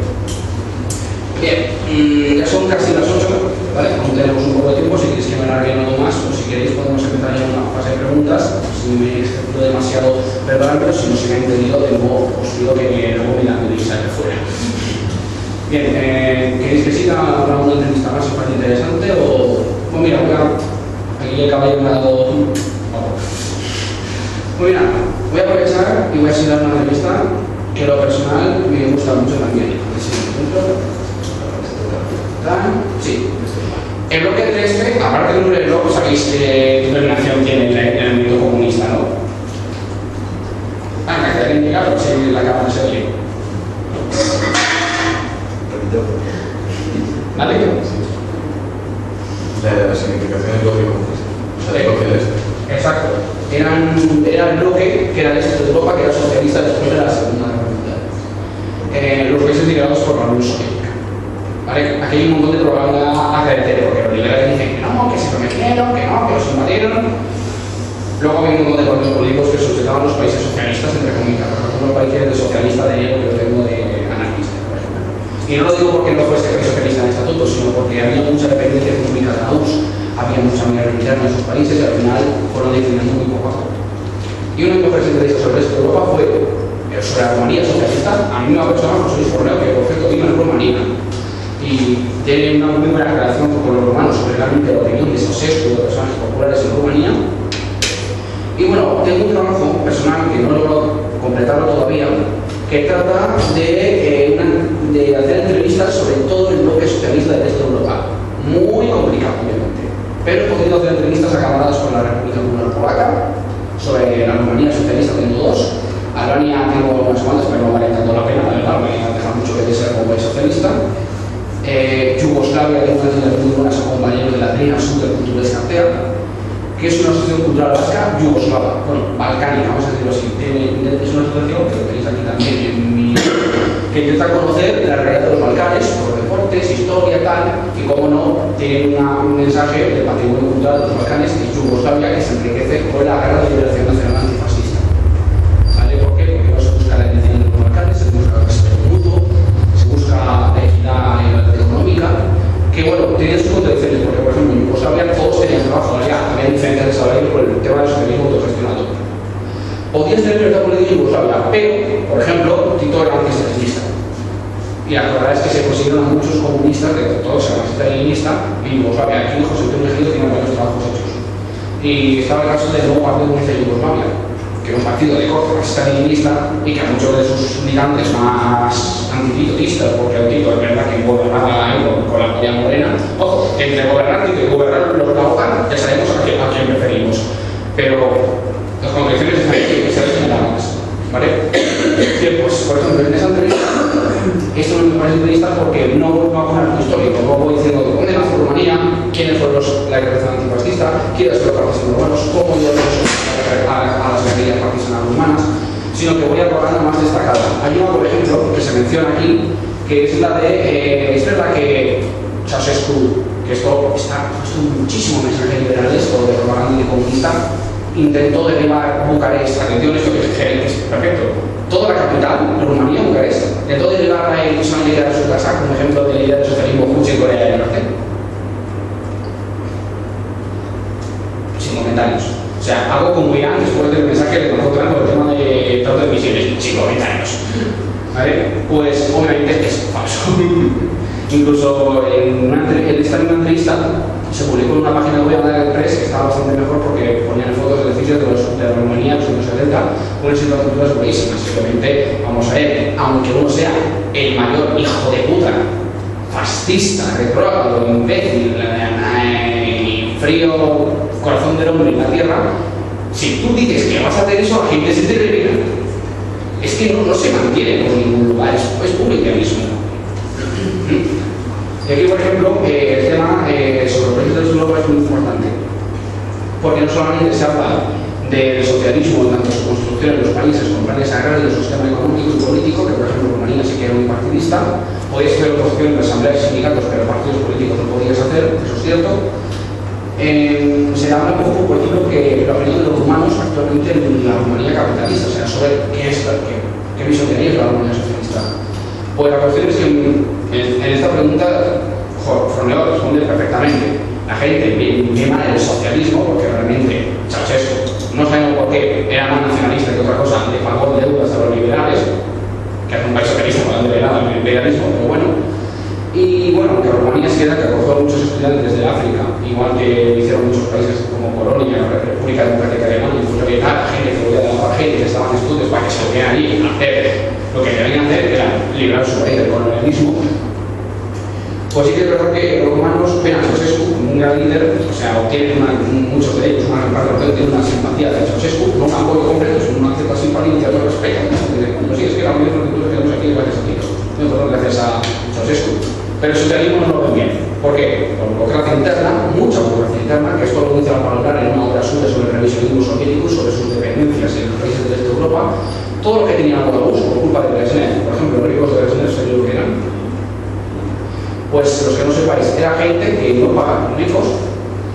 Bien, ya son casi las 8, ¿vale? Aún tenemos un poco de tiempo, si queréis que me largue algo más o si queréis podemos empezar ya una fase de preguntas, si me excepto demasiado verbal, pero si no se me ha entendido, de nuevo os pido que luego me la medéis aquí fuera. Bien, ¿queréis que siga hablando de una entrevista más súper interesante o...? Pues mira, aquí el caballo me ha dado... Pues mira, voy a aprovechar y voy a seguir dando una entrevista que lo personal me gusta mucho también. Sí. El bloque 3, aparte del número de blog, sabéis qué determinación tiene el movimiento comunista, ¿no? Ah, que alguien diga, pero si la cámara se oye. ¿Vale? La significación del bloque comunista. O sea, el bloque del este. Exacto. Era el bloque que era el este de Europa, que era socialista después de la Segunda Guerra Mundial. Los países liderados por la Unión Soviética. ¿Vale? Aquí hay un montón de propaganda acreditera, porque los liberales dicen que no, que se prometieron, que no, que los invadieron. Luego hay un montón de partidos políticos que sustentaban los países socialistas, entre comillas, por ejemplo, los países de socialista de Diego, que yo tengo de anarquista, por ejemplo. Y no lo digo porque no fuese socialista en estatuto, sino porque había mucha dependencia económica de la URSS, había mucha minería interna en esos países y al final fueron definiendo muy poco a poco. Y una de mis entrevistas sobre esto de Europa fue sobre la Rumanía socialista. A mí me ha persona José Luis Corneo, que por cierto vive en Rumanía y tiene una muy buena relación con los romanos sobre realmente la opinión de esos sextos de personajes populares en Rumanía. Y bueno, tengo un trabajo personal que no he logrado completarlo todavía, que trata de hacer entrevistas sobre todo el bloque socialista del este de Europa. Muy complicado, obviamente. Pero he podido hacer entrevistas a camaradas con la República Popular Polaca, sobre la Rumanía socialista tengo 2, Albania tengo unas cuantas, pero no vale tanto la pena, la verdad, porque deja mucho que desear como país socialista. Yugoslavia, que es una ciudad muy buena, son compañeros de la Trina Super Cultura Escartea, que es una asociación cultural vasca yugoslava, bueno, balcánica, vamos a decirlo así. Es una asociación que lo tenéis aquí también que intenta conocer la realidad de los Balcanes, por deportes, historia, tal, y como no, tiene un mensaje del patrimonio cultural de los Balcanes y Yugoslavia que se enriquece con la guerra de liberación nacional antifascista. ¿Vale? ¿Por qué? Porque no se busca la identidad de los Balcanes, se busca el respeto mutuo, se busca la equidad económica, que bueno, tenían sus contradicciones, porque por ejemplo en Yugoslavia todos tenían trabajo, ya había diferencias de salario por el tema del socialismo autogestionado. Podías tener libertad política en Yugoslavia, pero, por ejemplo, Tito era antistalinista. Y la verdad es que se consiguieron a muchos comunistas, de todos se llaman stalinista, en Yugoslavia. Aquí José Antonio Mejía tiene varios trabajos hechos. Y estaba el caso del nuevo Partido Comunista de Yugoslavia, que era un partido de corte más stalinista y que a muchos de sus militantes más antititotistas, porque el Tito es verdad que gobernaba ahí con la polla morena. Ojo, entre gobernar y gobernar los la OTAN, ya sabemos a quién preferimos. Pero las contradicciones están aquí, que se les generan más. ¿vale? Bien, pues por ejemplo, en esa entrevista, esto no me parece entrevista porque no hago un arco histórico, no voy diciendo dónde nació Rumanía, quiénes fueron la guerra antifascista, quiénes fueron los partisanos rumanos, cómo llegaron a las guerrillas partisanas rumanas, sino que voy a probar la más destacada. Hay una, por ejemplo, que se menciona aquí, que es la de, es verdad que Ceausescu, que esto está muchísimo mensaje liberal, esto de propaganda y de conquista, intentó derribar Bucarest, atención, esto que es perfecto, toda la capital, Rumanía, Bucarest, intentó derribar a él, una idea de su casa, como ejemplo de la idea del socialismo justo en Corea del Norte. Sin comentarios. O sea, algo como Irán, después del mensaje de nosotros por el tema de trato de misiones, sin comentarios. ¿Vale? Pues obviamente es falso. Incluso en esta misma entrevista se publicó en una página web de Press que estaba bastante mejor porque ponían fotos de edificios de la Rumanía de los años 70 con unas infraestructuras buenísimas. Simplemente, vamos a ver, aunque uno sea el mayor hijo de puta, fascista, retrógrado, imbécil, frío, corazón del hombre en la tierra, si tú dices que vas a hacer eso, la gente se te revela. Es que no se mantiene por ningún lugar, es publicanismo. Y aquí, por ejemplo, el tema sobre los proyectos de Europa es muy importante, porque no solamente se habla del socialismo en tanto su construcción en los países con planes agrarios, su sistema económico y político, que por ejemplo Rumanía sí que era muy partidista, podías hacer oposición en asambleas y sindicatos, pero partidos políticos no podías hacer, eso es cierto. Se habla un poco, por ejemplo, que la opinión de los humanos actualmente en la Rumanía capitalista, o sea, sobre qué visión tenéis de la Rumanía socialista. Pues la cuestión es que en esta pregunta Froneo responde perfectamente. La gente ve mal el socialismo porque realmente Ceausescu, no sabemos por qué, era más nacionalista que otra cosa, le pagó deudas a los liberales, que es un país socialista, no han delegado el imperialismo, pero bueno. Y bueno, que Rumanía sí era que acogió a muchos estudiantes de África, igual que hicieron muchos países como Polonia, la República Democrática Alemana, incluso que la gente que volvía de la gente que estaban en estudios para que se volvieran allí a hacer lo que debían hacer, que era liberar su país del colonialismo. Pues sí que es verdad que los romanos ven a Ceausescu como un gran líder, o sea, obtienen muchos de ellos, una gran parte de los que tienen una simpatía de Ceausescu, no un apoyo completo, sino una cierta simpatía y cierto respeto. Cuando sí, es que la mayoría de los que tenemos aquí gracias a ti, no gracias a Ceausescu. Pero el socialismo no lo ven bien. ¿Por qué? Por burocracia interna, mucha burocracia interna, que esto lo comienza a valorar en una obra suya sobre el revisionismo soviético, sobre sus dependencias en los países del este de Europa. Todo lo que tenían a Belarus por culpa de Brezhnev, por ejemplo, los ricos de Brezhnev, ¿sabéis lo que eran? Pues los que no sepáis, era gente que no pagaba ricos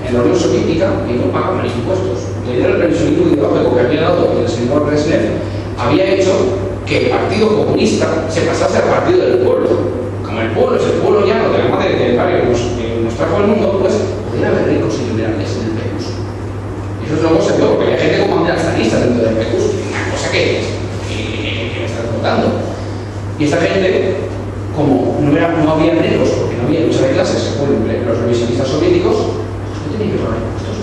en la Unión Soviética y no pagaban impuestos. La idea del revisionismo ideológico que había dado el señor Brezhnev había hecho que el Partido Comunista se pasase al Partido del Pueblo. Como el pueblo es el pueblo llano de la madre del barrio que nos trajo al mundo, pues podía haber ricos y liberales en el PECUS. Y eso luego se vio, porque había gente como Andrea Stanista dentro del PECUS, una cosa que me está contando. Y esta gente, como no había ricos, porque no había lucha de clases, según los revisionistas soviéticos, pues no tenían que pagar impuestos.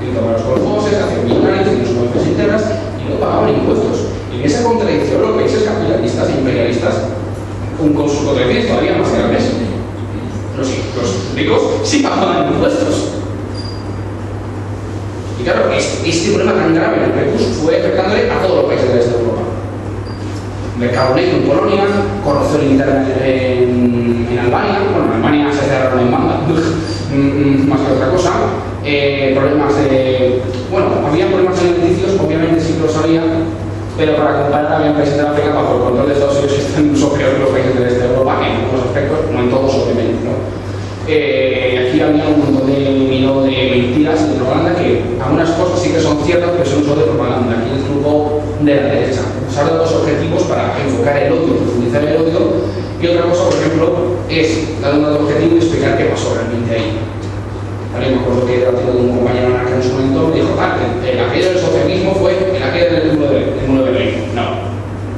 Y tomaban los colfoses, hacían millonarios, hacían sus negocios internas y no pagaban impuestos. Y en esa contradicción, los países capitalistas e imperialistas, con sus contradicciones todavía más grandes, los ricos sí pagaban impuestos. Y claro, este problema tan grave en el PECUS fue afectándole a todos los países del este de Europa. Mercado negro en Polonia, corrupción interna en Albania, bueno, en Albania se cerraron en banda, más que otra cosa, problemas de, bueno, había problemas alimenticios, obviamente sí que lo sabía, pero para comparar había países de África bajo el control de Estados Unidos que están incluso peor que los países del este de Europa, en algunos aspectos, no en todos obviamente, ¿no? Aquí había un montón de mentiras y de propaganda que algunas cosas sí que son ciertas, pero son solo de propaganda. Aquí el truco de la derecha, usar dos objetivos para enfocar el odio, profundizar el odio, y otra cosa, por ejemplo, es dar un objetivo y explicar qué pasó realmente ahí. ¿Vale? Me acuerdo que era de un compañero en su momento me dijo, la caída del socialismo fue la caída del muro de Berlín.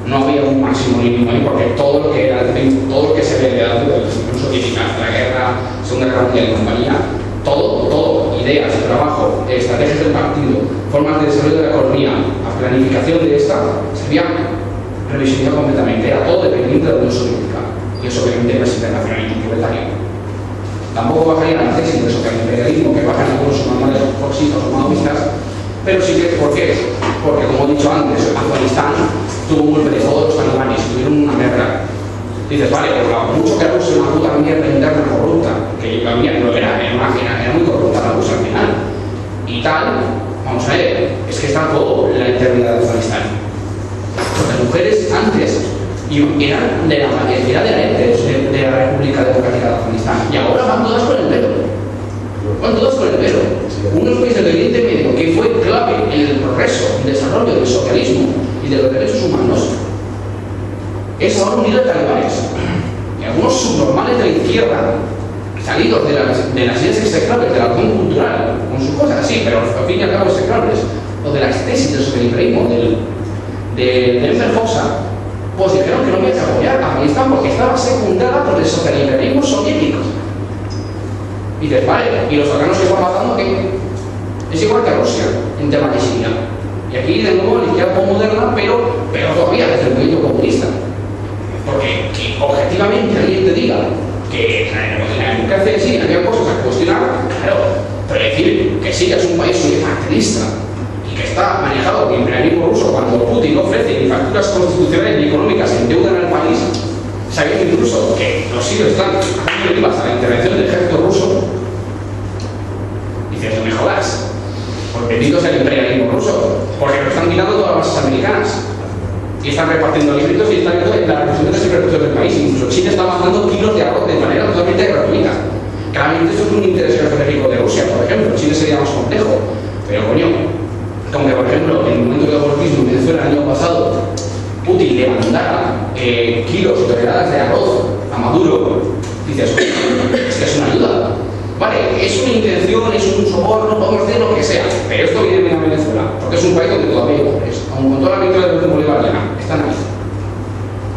No había un máximo mínimo ahí porque todo lo que se ve de la Unión Soviética, la guerra, Segunda Guerra Mundial y compañía, todo, ideas, trabajo, estrategias del partido, formas de desarrollo de la economía, la planificación de esta, se había revisionado completamente, era todo dependiente de la Unión Soviética. Y eso obviamente no es internacional y proletario. Tampoco bajarían la tesis del socialimperialismo que bajan algunos manuales marxistas o maoístas, Pero sí que, ¿por qué? Porque, como he dicho antes, Afganistán tuvo un golpe de todos los talibanes, tuvieron una guerra. Dices, vale, pero mucho que Rusia una puta mierda interna corrupta, que no era muy corrupta la Rusia al final. Y tal, vamos a ver, es que está todo la eternidad de Afganistán. Las mujeres antes eran de la República Democrática de Afganistán y ahora van todas con el pelo. Van todas con el pelo. Unos países del Oriente Medio que fue clave en el progreso, el desarrollo del socialismo y de los derechos humanos, es ahora unido a talibanes. Y algunos subnormales de la izquierda, salidos de las ideas execrables de la acción cultural, con sus cosas así, pero al fin y al cabo execrables, o de las tesis del socialismo, de Enver Hoxha, pues dijeron que no había que apoyar a Afganistán porque estaba secundada por el socialismo soviético. Y dices, vale, y los afganos que están matando, ¿qué? Es igual que Rusia en tema de Siria. Y aquí de nuevo la izquierda moderna, pero todavía desde el movimiento comunista. Porque que objetivamente alguien te diga que en la democracia de Siria había cosas a cuestionar, claro, pero decir que Siria es un país unipartidista y que está manejado por el imperialismo ruso cuando Putin ofrece ni facturas constitucionales ni económicas que endeudan al país, sabiendo incluso que los sirios están haciendo vivas a la intervención del ejército ruso, dices, no me jodas, porque bendito sea el imperialismo ruso, porque lo están mirando todas las bases americanas y están repartiendo alimentos y están viendo las representantes y recursos del país. Incluso China está mandando kilos de arroz de manera totalmente gratuita. Claramente esto es un interés estratégico de Rusia, por ejemplo. Chile sería más complejo, pero coño, como que por ejemplo en el momento del golpismo en Venezuela el año pasado Putin le mandara kilos o toneladas de arroz a Maduro, dices, es que es una ayuda. Vale, es una intención, es un soborno, podemos decir lo que sea, pero esto viene bien a Venezuela, porque es un país donde todavía hay pobres, aun con toda la victoria del bolivariana, están ahí.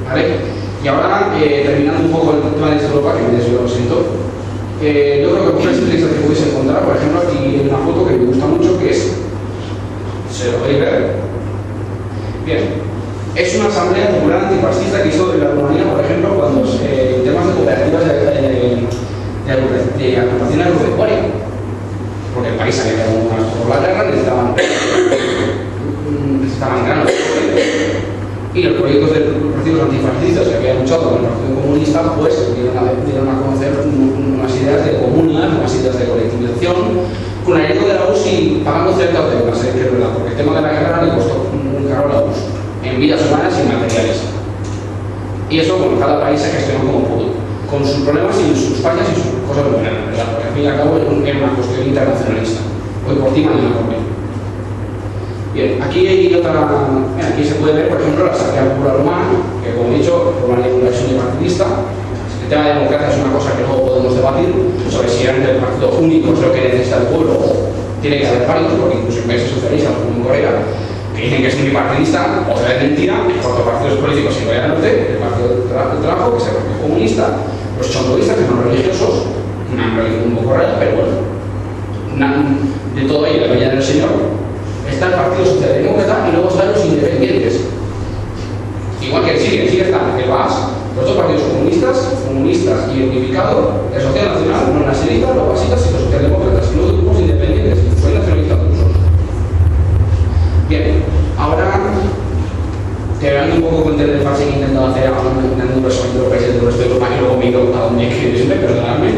¿Vale? Y ahora, terminando un poco el tema de Europa, que me desvío, lo siento, yo creo que muchas intereses que podéis encontrar, por ejemplo, aquí hay una foto que me gusta mucho, que es, se lo podéis ver, bien, es una asamblea popular antifascista que hizo de la Rumanía, por ejemplo, cuando en temas de cooperativas de agrupación agropecuaria, porque el país había quedado por la guerra, necesitaban ganas. Y los proyectos de partidos antifascistas que habían luchado con el Partido Comunista, pues dieron a conocer unas ideas de comunas, unas ideas de colectivización, con el ayuda de la URSS pagando ciertas deudas, que es verdad, porque el tema de la guerra le costó muy caro a la URSS, en vidas humanas y materiales. Y eso, bueno, cada país se gestionó como pudo, con sus problemas y sus fallas y sus cosas buenas, ¿verdad? Porque al fin y al cabo es una cuestión internacionalista, hoy por ti, mañana por mí. Bien, aquí hay aquí se puede ver, por ejemplo, la Asamblea Popular Rumana, que como he dicho, Rumania es una versión bipartidista. El tema de democracia es una cosa que luego podemos debatir sobre si realmente el partido único es lo que necesita el pueblo o tiene que haber varios, porque incluso en países socialistas como en Corea, que dicen que es un bipartidista, otra vez mentira, cuatro partidos políticos en Corea del Norte, el Partido del Trabajo, que es el Partido Comunista, los chondoístas, que son religiosos, una religión un poco rara, pero bueno, de todo ahí, la bella del Señor. Está el Partido Socialdemócrata y luego están los independientes. Igual que en Siria está el BAS, los dos partidos comunistas y unificado, el Social Nacional, los nacionalistas, los basistas y los socialdemócratas, y luego grupos independientes, y soy nacionalistas rusos. Bien, ahora, quedando un poco con el fase que he intentado hacer, intentando un resumen de los países del resto de Europa y luego me he ido a donde quiero perdonadme.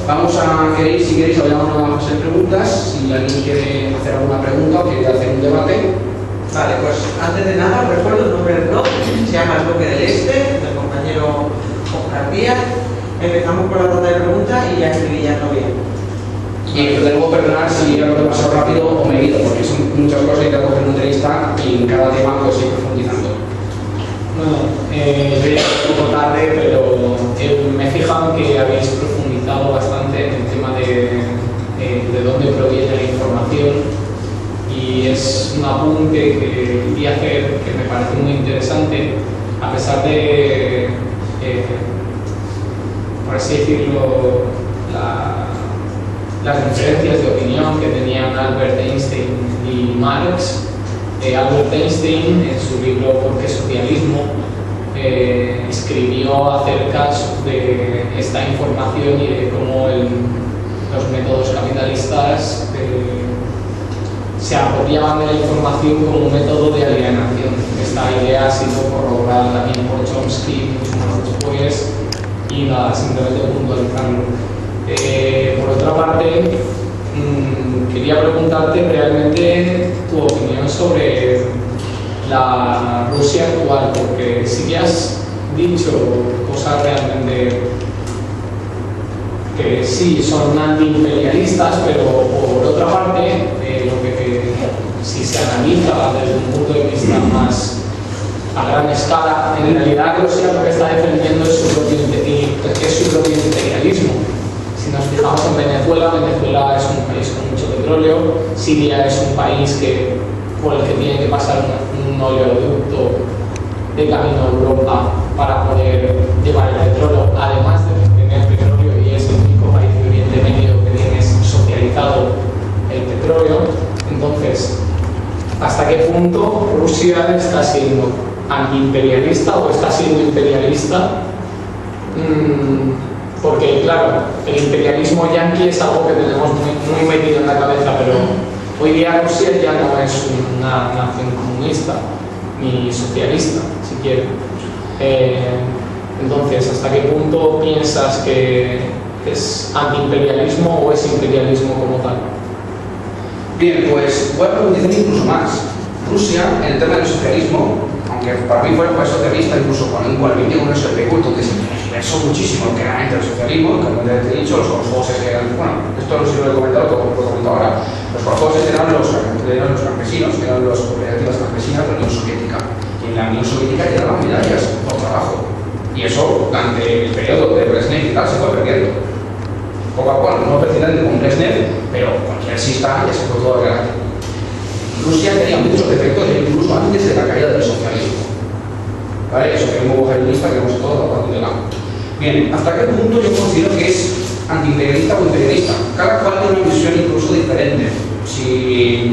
Vamos a, si queréis, hablar una fase de preguntas. Si alguien quiere hacer alguna pregunta o quiere hacer un debate. Vale, pues antes de nada, recuerdo el nombre del blog, se llama El Bloque del Este, del compañero Oscar Díaz. Empezamos con la ronda de preguntas y ya escribillando bien. Y luego perdonar si algo demasiado rápido o medido, porque son muchas cosas y tengo que hacer una entrevista y en cada tema pues ir profundizando. Bueno, llegué un poco tarde, pero me he fijado que habéis profundizado bastante en el tema de dónde proviene la información, y es un apunte que quería hacer que me parece muy interesante, a pesar de, por así decirlo, las diferencias de opinión que tenían Albert Einstein y Marx. Albert Einstein, en su libro ¿Por qué socialismo?, escribió acerca de esta información y de cómo los métodos capitalistas se apropiaban de la información como un método de alienación. Esta idea ha sido corroborada también por Chomsky mucho más después y nada, simplemente puntualizarlo. Por otra parte, quería preguntarte realmente tu opinión sobre la Rusia actual, porque sí que has dicho cosas realmente que sí son antiimperialistas, pero por otra parte, lo que si se analiza desde un punto de vista más a gran escala, en realidad Rusia lo que está defendiendo es su propio imperialismo. Si nos fijamos en Venezuela, Venezuela es un país con mucho petróleo, Siria es un país por el que tiene que pasar un oleoducto de camino a Europa para poder llevar el petróleo, además de tener petróleo, y es el único país evidentemente que tiene socializado el petróleo. Entonces, ¿hasta qué punto Rusia está siendo antiimperialista o está siendo imperialista? Porque claro, el imperialismo yanqui es algo que tenemos muy metido en la cabeza, pero hoy día Rusia ya no es una nación comunista ni socialista, si quiere. Entonces, ¿hasta qué punto piensas que es antiimperialismo o es imperialismo como tal? Bien, pues voy a profundizar incluso más. Rusia, en el tema del socialismo, aunque para mí fue socialista, incluso con el 21 se pegó, entonces diversó muchísimo lo que era el socialismo, que como te he dicho, los colhoses eran, bueno, esto no sé si lo he comentado, lo comento ahora, los colhoses eran los campesinos, eran las cooperativas campesinas de la Unión Soviética, y en la Unión Soviética llegaban medallas por trabajo, y eso durante el periodo de Brezhnev y tal se fue perdiendo. Poco a poco, no precisamente con Brezhnev, pero cualquier sistema ya se fue todo gratis. Rusia tenía muchos defectos incluso antes de la caída del socialismo. ¿Vale? El socialismo bujarinista que hemos todo a partir de la. Bien, ¿hasta qué punto yo considero que es antiimperialista o imperialista? Cada cual tiene una visión incluso diferente. Si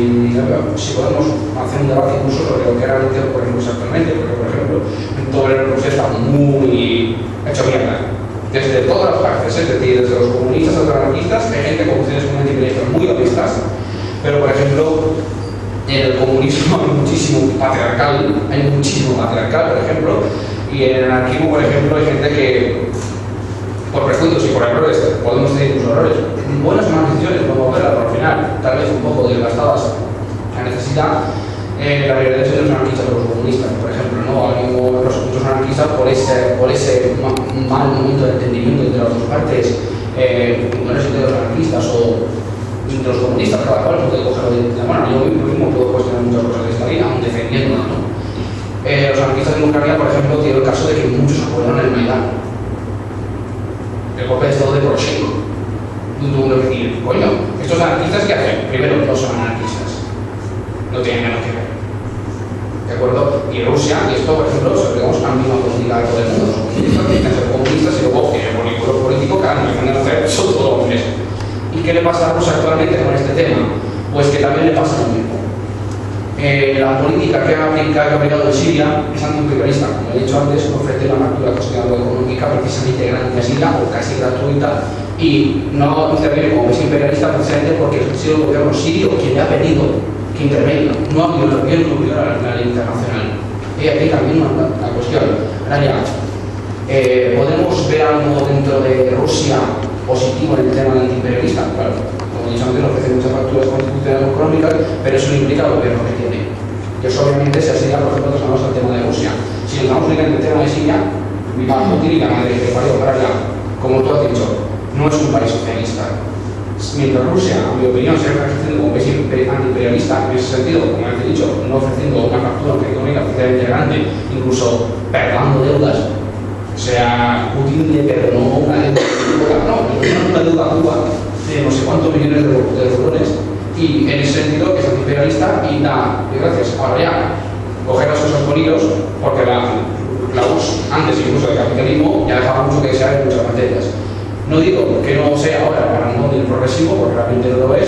podemos hacer un debate incluso sobre lo que realmente ocurre actualmente, porque por ejemplo, en todo el Rusia está muy hecho mierda. Desde todas las partes, es decir, desde los comunistas hasta los anarquistas, hay gente con posiciones muy antiimperialistas muy honestas, pero por ejemplo, en el comunismo hay muchísimo patriarcal, por ejemplo, y en el anarquismo, por ejemplo, hay gente que, por prejuicios y por errores, podemos decir incluso errores, buenas o malas decisiones, podemos verlas, pero al final, tal vez un poco desgastadas la necesidad, la realidad es de los anarquistas o los comunistas, por ejemplo, ¿no? Muchos anarquistas por ese mal momento de entendimiento entre las dos partes, no es entre los anarquistas o entre los comunistas, cada cual puede cogerlo de la mano. Yo mismo puedo cuestionar muchas cosas de esta vida, aún defendiéndola, ¿no? Los anarquistas en Ucrania, por ejemplo, tiene el caso de que muchos apoyaron el Maidán, el golpe de estado de Poroshenko. Uno decir, coño, estos anarquistas ¿qué hacen? Primero, no son anarquistas, no tienen nada que ver. ¿De acuerdo? Y Rusia, y esto, por ejemplo, digamos, a la misma política de todo el mundo. Los comunistas tienen que ser comunistas y luego por el político que no dejan de hacer, son todos hombres. ¿Y qué le pasa a Rusia actualmente con este tema? Pues que también le pasa lo mismo. La política que ha aplicado en Siria es antiimperialista, como he dicho antes, ofrece una factura económica precisamente gratuita o casi gratuita y no interviene como es imperialista precisamente porque ha sido el gobierno sirio quien le ha pedido que intervenga, no ha habido la ley internacional. Y aquí también la cuestión. Ahora ya, ¿podemos ver algo dentro de Rusia positivo en el tema antiimperialista? Claro, como he dicho antes, ofrece muchas facturas constitucionales económicas, pero eso no implica el gobierno que tiene. Y eso obviamente se asedia, por ejemplo, trasladamos al tema de Rusia. Si nos damos únicamente el tema de Siria, Putin y la madre que parió para allá, como tú has dicho, no es un país socialista. Mientras Rusia, a mi opinión, se está ejerciendo como país antiimperialista en ese sentido, como he dicho, no ofreciendo una factura económica oficialmente grande, incluso perdonando deudas. O sea, Putin le perdonó una deuda a Cuba de no sé cuántos millones de dólares, y en ese sentido es antiimperialista y da gracias. Ahora ya, coger a esos bonitos, porque la URSS, antes incluso del capitalismo, ya dejaba mucho que desear en muchas materias. No digo que no sea ahora para no del progresivo, porque realmente no lo es.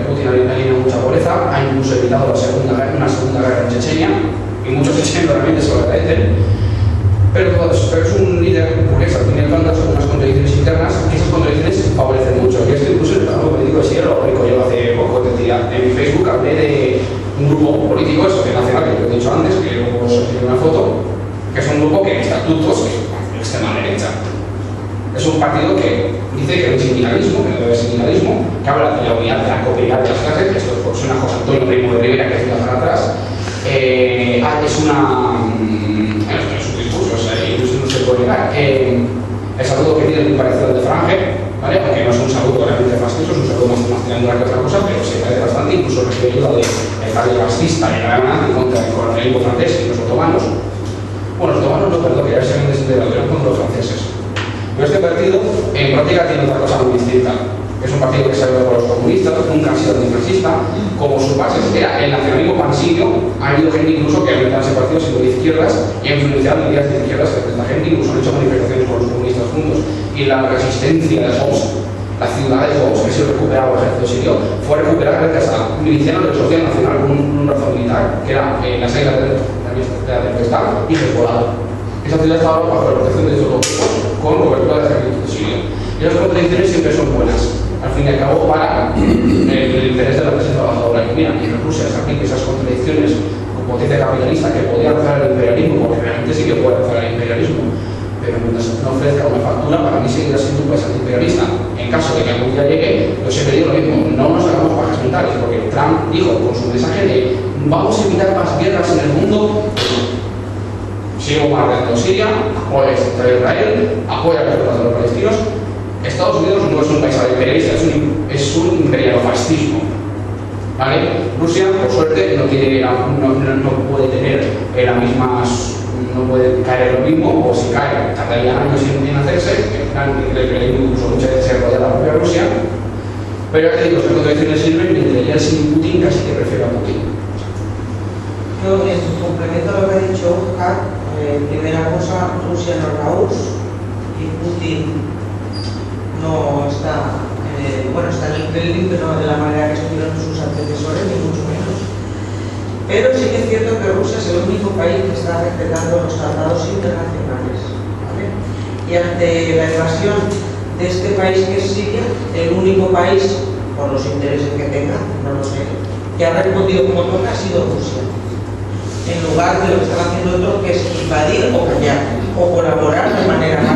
Putin ha eliminado mucha pobreza, ha incluso evitado una segunda guerra en Chechenia, y muchos chechenos realmente se lo agradecen. Pero es un líder burgués, al fin y al cabo, con unas contradicciones internas, que esas contradicciones favorecen mucho. Y esto incluso el trabajo político de Siria lo publico yo hace poco, es decir, en mi Facebook hablé de antes, que luego os enseño una foto, que es un grupo que en estatutos es extrema derecha. Es un partido que dice que no hay sindicalismo, que no debe haber sindicalismo, que habla de la unidad de la cooperativa de las clases, que esto suena a José Antonio Primo de Rivera, que decía para atrás. Es una... es un discurso, o sea, no se puede negar. El saludo que tiene es muy parecido al de Franje, ¿vale? Aunque no es un saludo realmente fascioso, es un saludo más triangular que otra cosa, pero se parece bastante, incluso recibe ayuda de Italia fascista y la gran contra el colonialismo francés y los otomanos. Bueno, los otomanos no, perdón, que ya se habían desintegrado, eran contra los franceses. Pero este partido en práctica tiene otra cosa muy distinta. Es un partido que se ha ido por los comunistas, nunca ha sido antifascista. Como sus bases era el nacionalismo pansirio, ha habido gente incluso que ha militado ese partido siendo de izquierdas y ha influenciado ideas de izquierdas que esta gente incluso han hecho manifestaciones con los comunistas juntos. Y la resistencia de Homs, la ciudad de Homs, que se recuperaba el ejército sirio, fue recuperada gracias a milicianos del Sociedad Nacional con un brazo militar, que era las islas de la Tempestad y Hezbollah. Esa ciudad estaba bajo la protección de estos dos grupos con cobertura del ejército sirio. Y las contradicciones siempre son buenas, al fin y al cabo, para el interés de la clase trabajadora. Y mira, y en Rusia se aplican esas contradicciones con potencia capitalista que podía rozar el imperialismo, porque realmente sí que puede rozar el imperialismo, pero mientras no ofrezca una factura, para mí seguirá siendo un país antiimperialista. En caso de que algún día llegue, yo siempre digo lo mismo, no nos hagamos pajas mentales, porque Trump dijo con su mensaje de vamos a evitar más guerras en el mundo. Sigo bombardeando Siria, apoya a Israel, apoya a los palestinos. Estados Unidos no es un país imperialista, es un imperialofascismo. ¿Vale? Rusia, por suerte, no puede tener la misma, no puede caer lo mismo, o si cae, tardaría años en hacerse. El imperialismo incluso muchas veces se rodea la propia Rusia. Pero ya te digo, estas contradicciones sirven y entre ellas sin Putin casi que prefiero a Putin. Yo, en complemento a lo que ha dicho Oscar, primera cosa, Rusia no es la URSS y Putin no está, está en el Kremlin, pero no de la manera que estuvieron sus antecesores, ni mucho menos. Pero sí que es cierto que Rusia es el único país que está respetando los tratados internacionales, ¿vale? Y ante la invasión de este país que es Siria, el único país, por los intereses que tenga, no lo sé, que ha respondido como toca ha sido Rusia, en lugar de lo que están haciendo otros, que es invadir o callar, o colaborar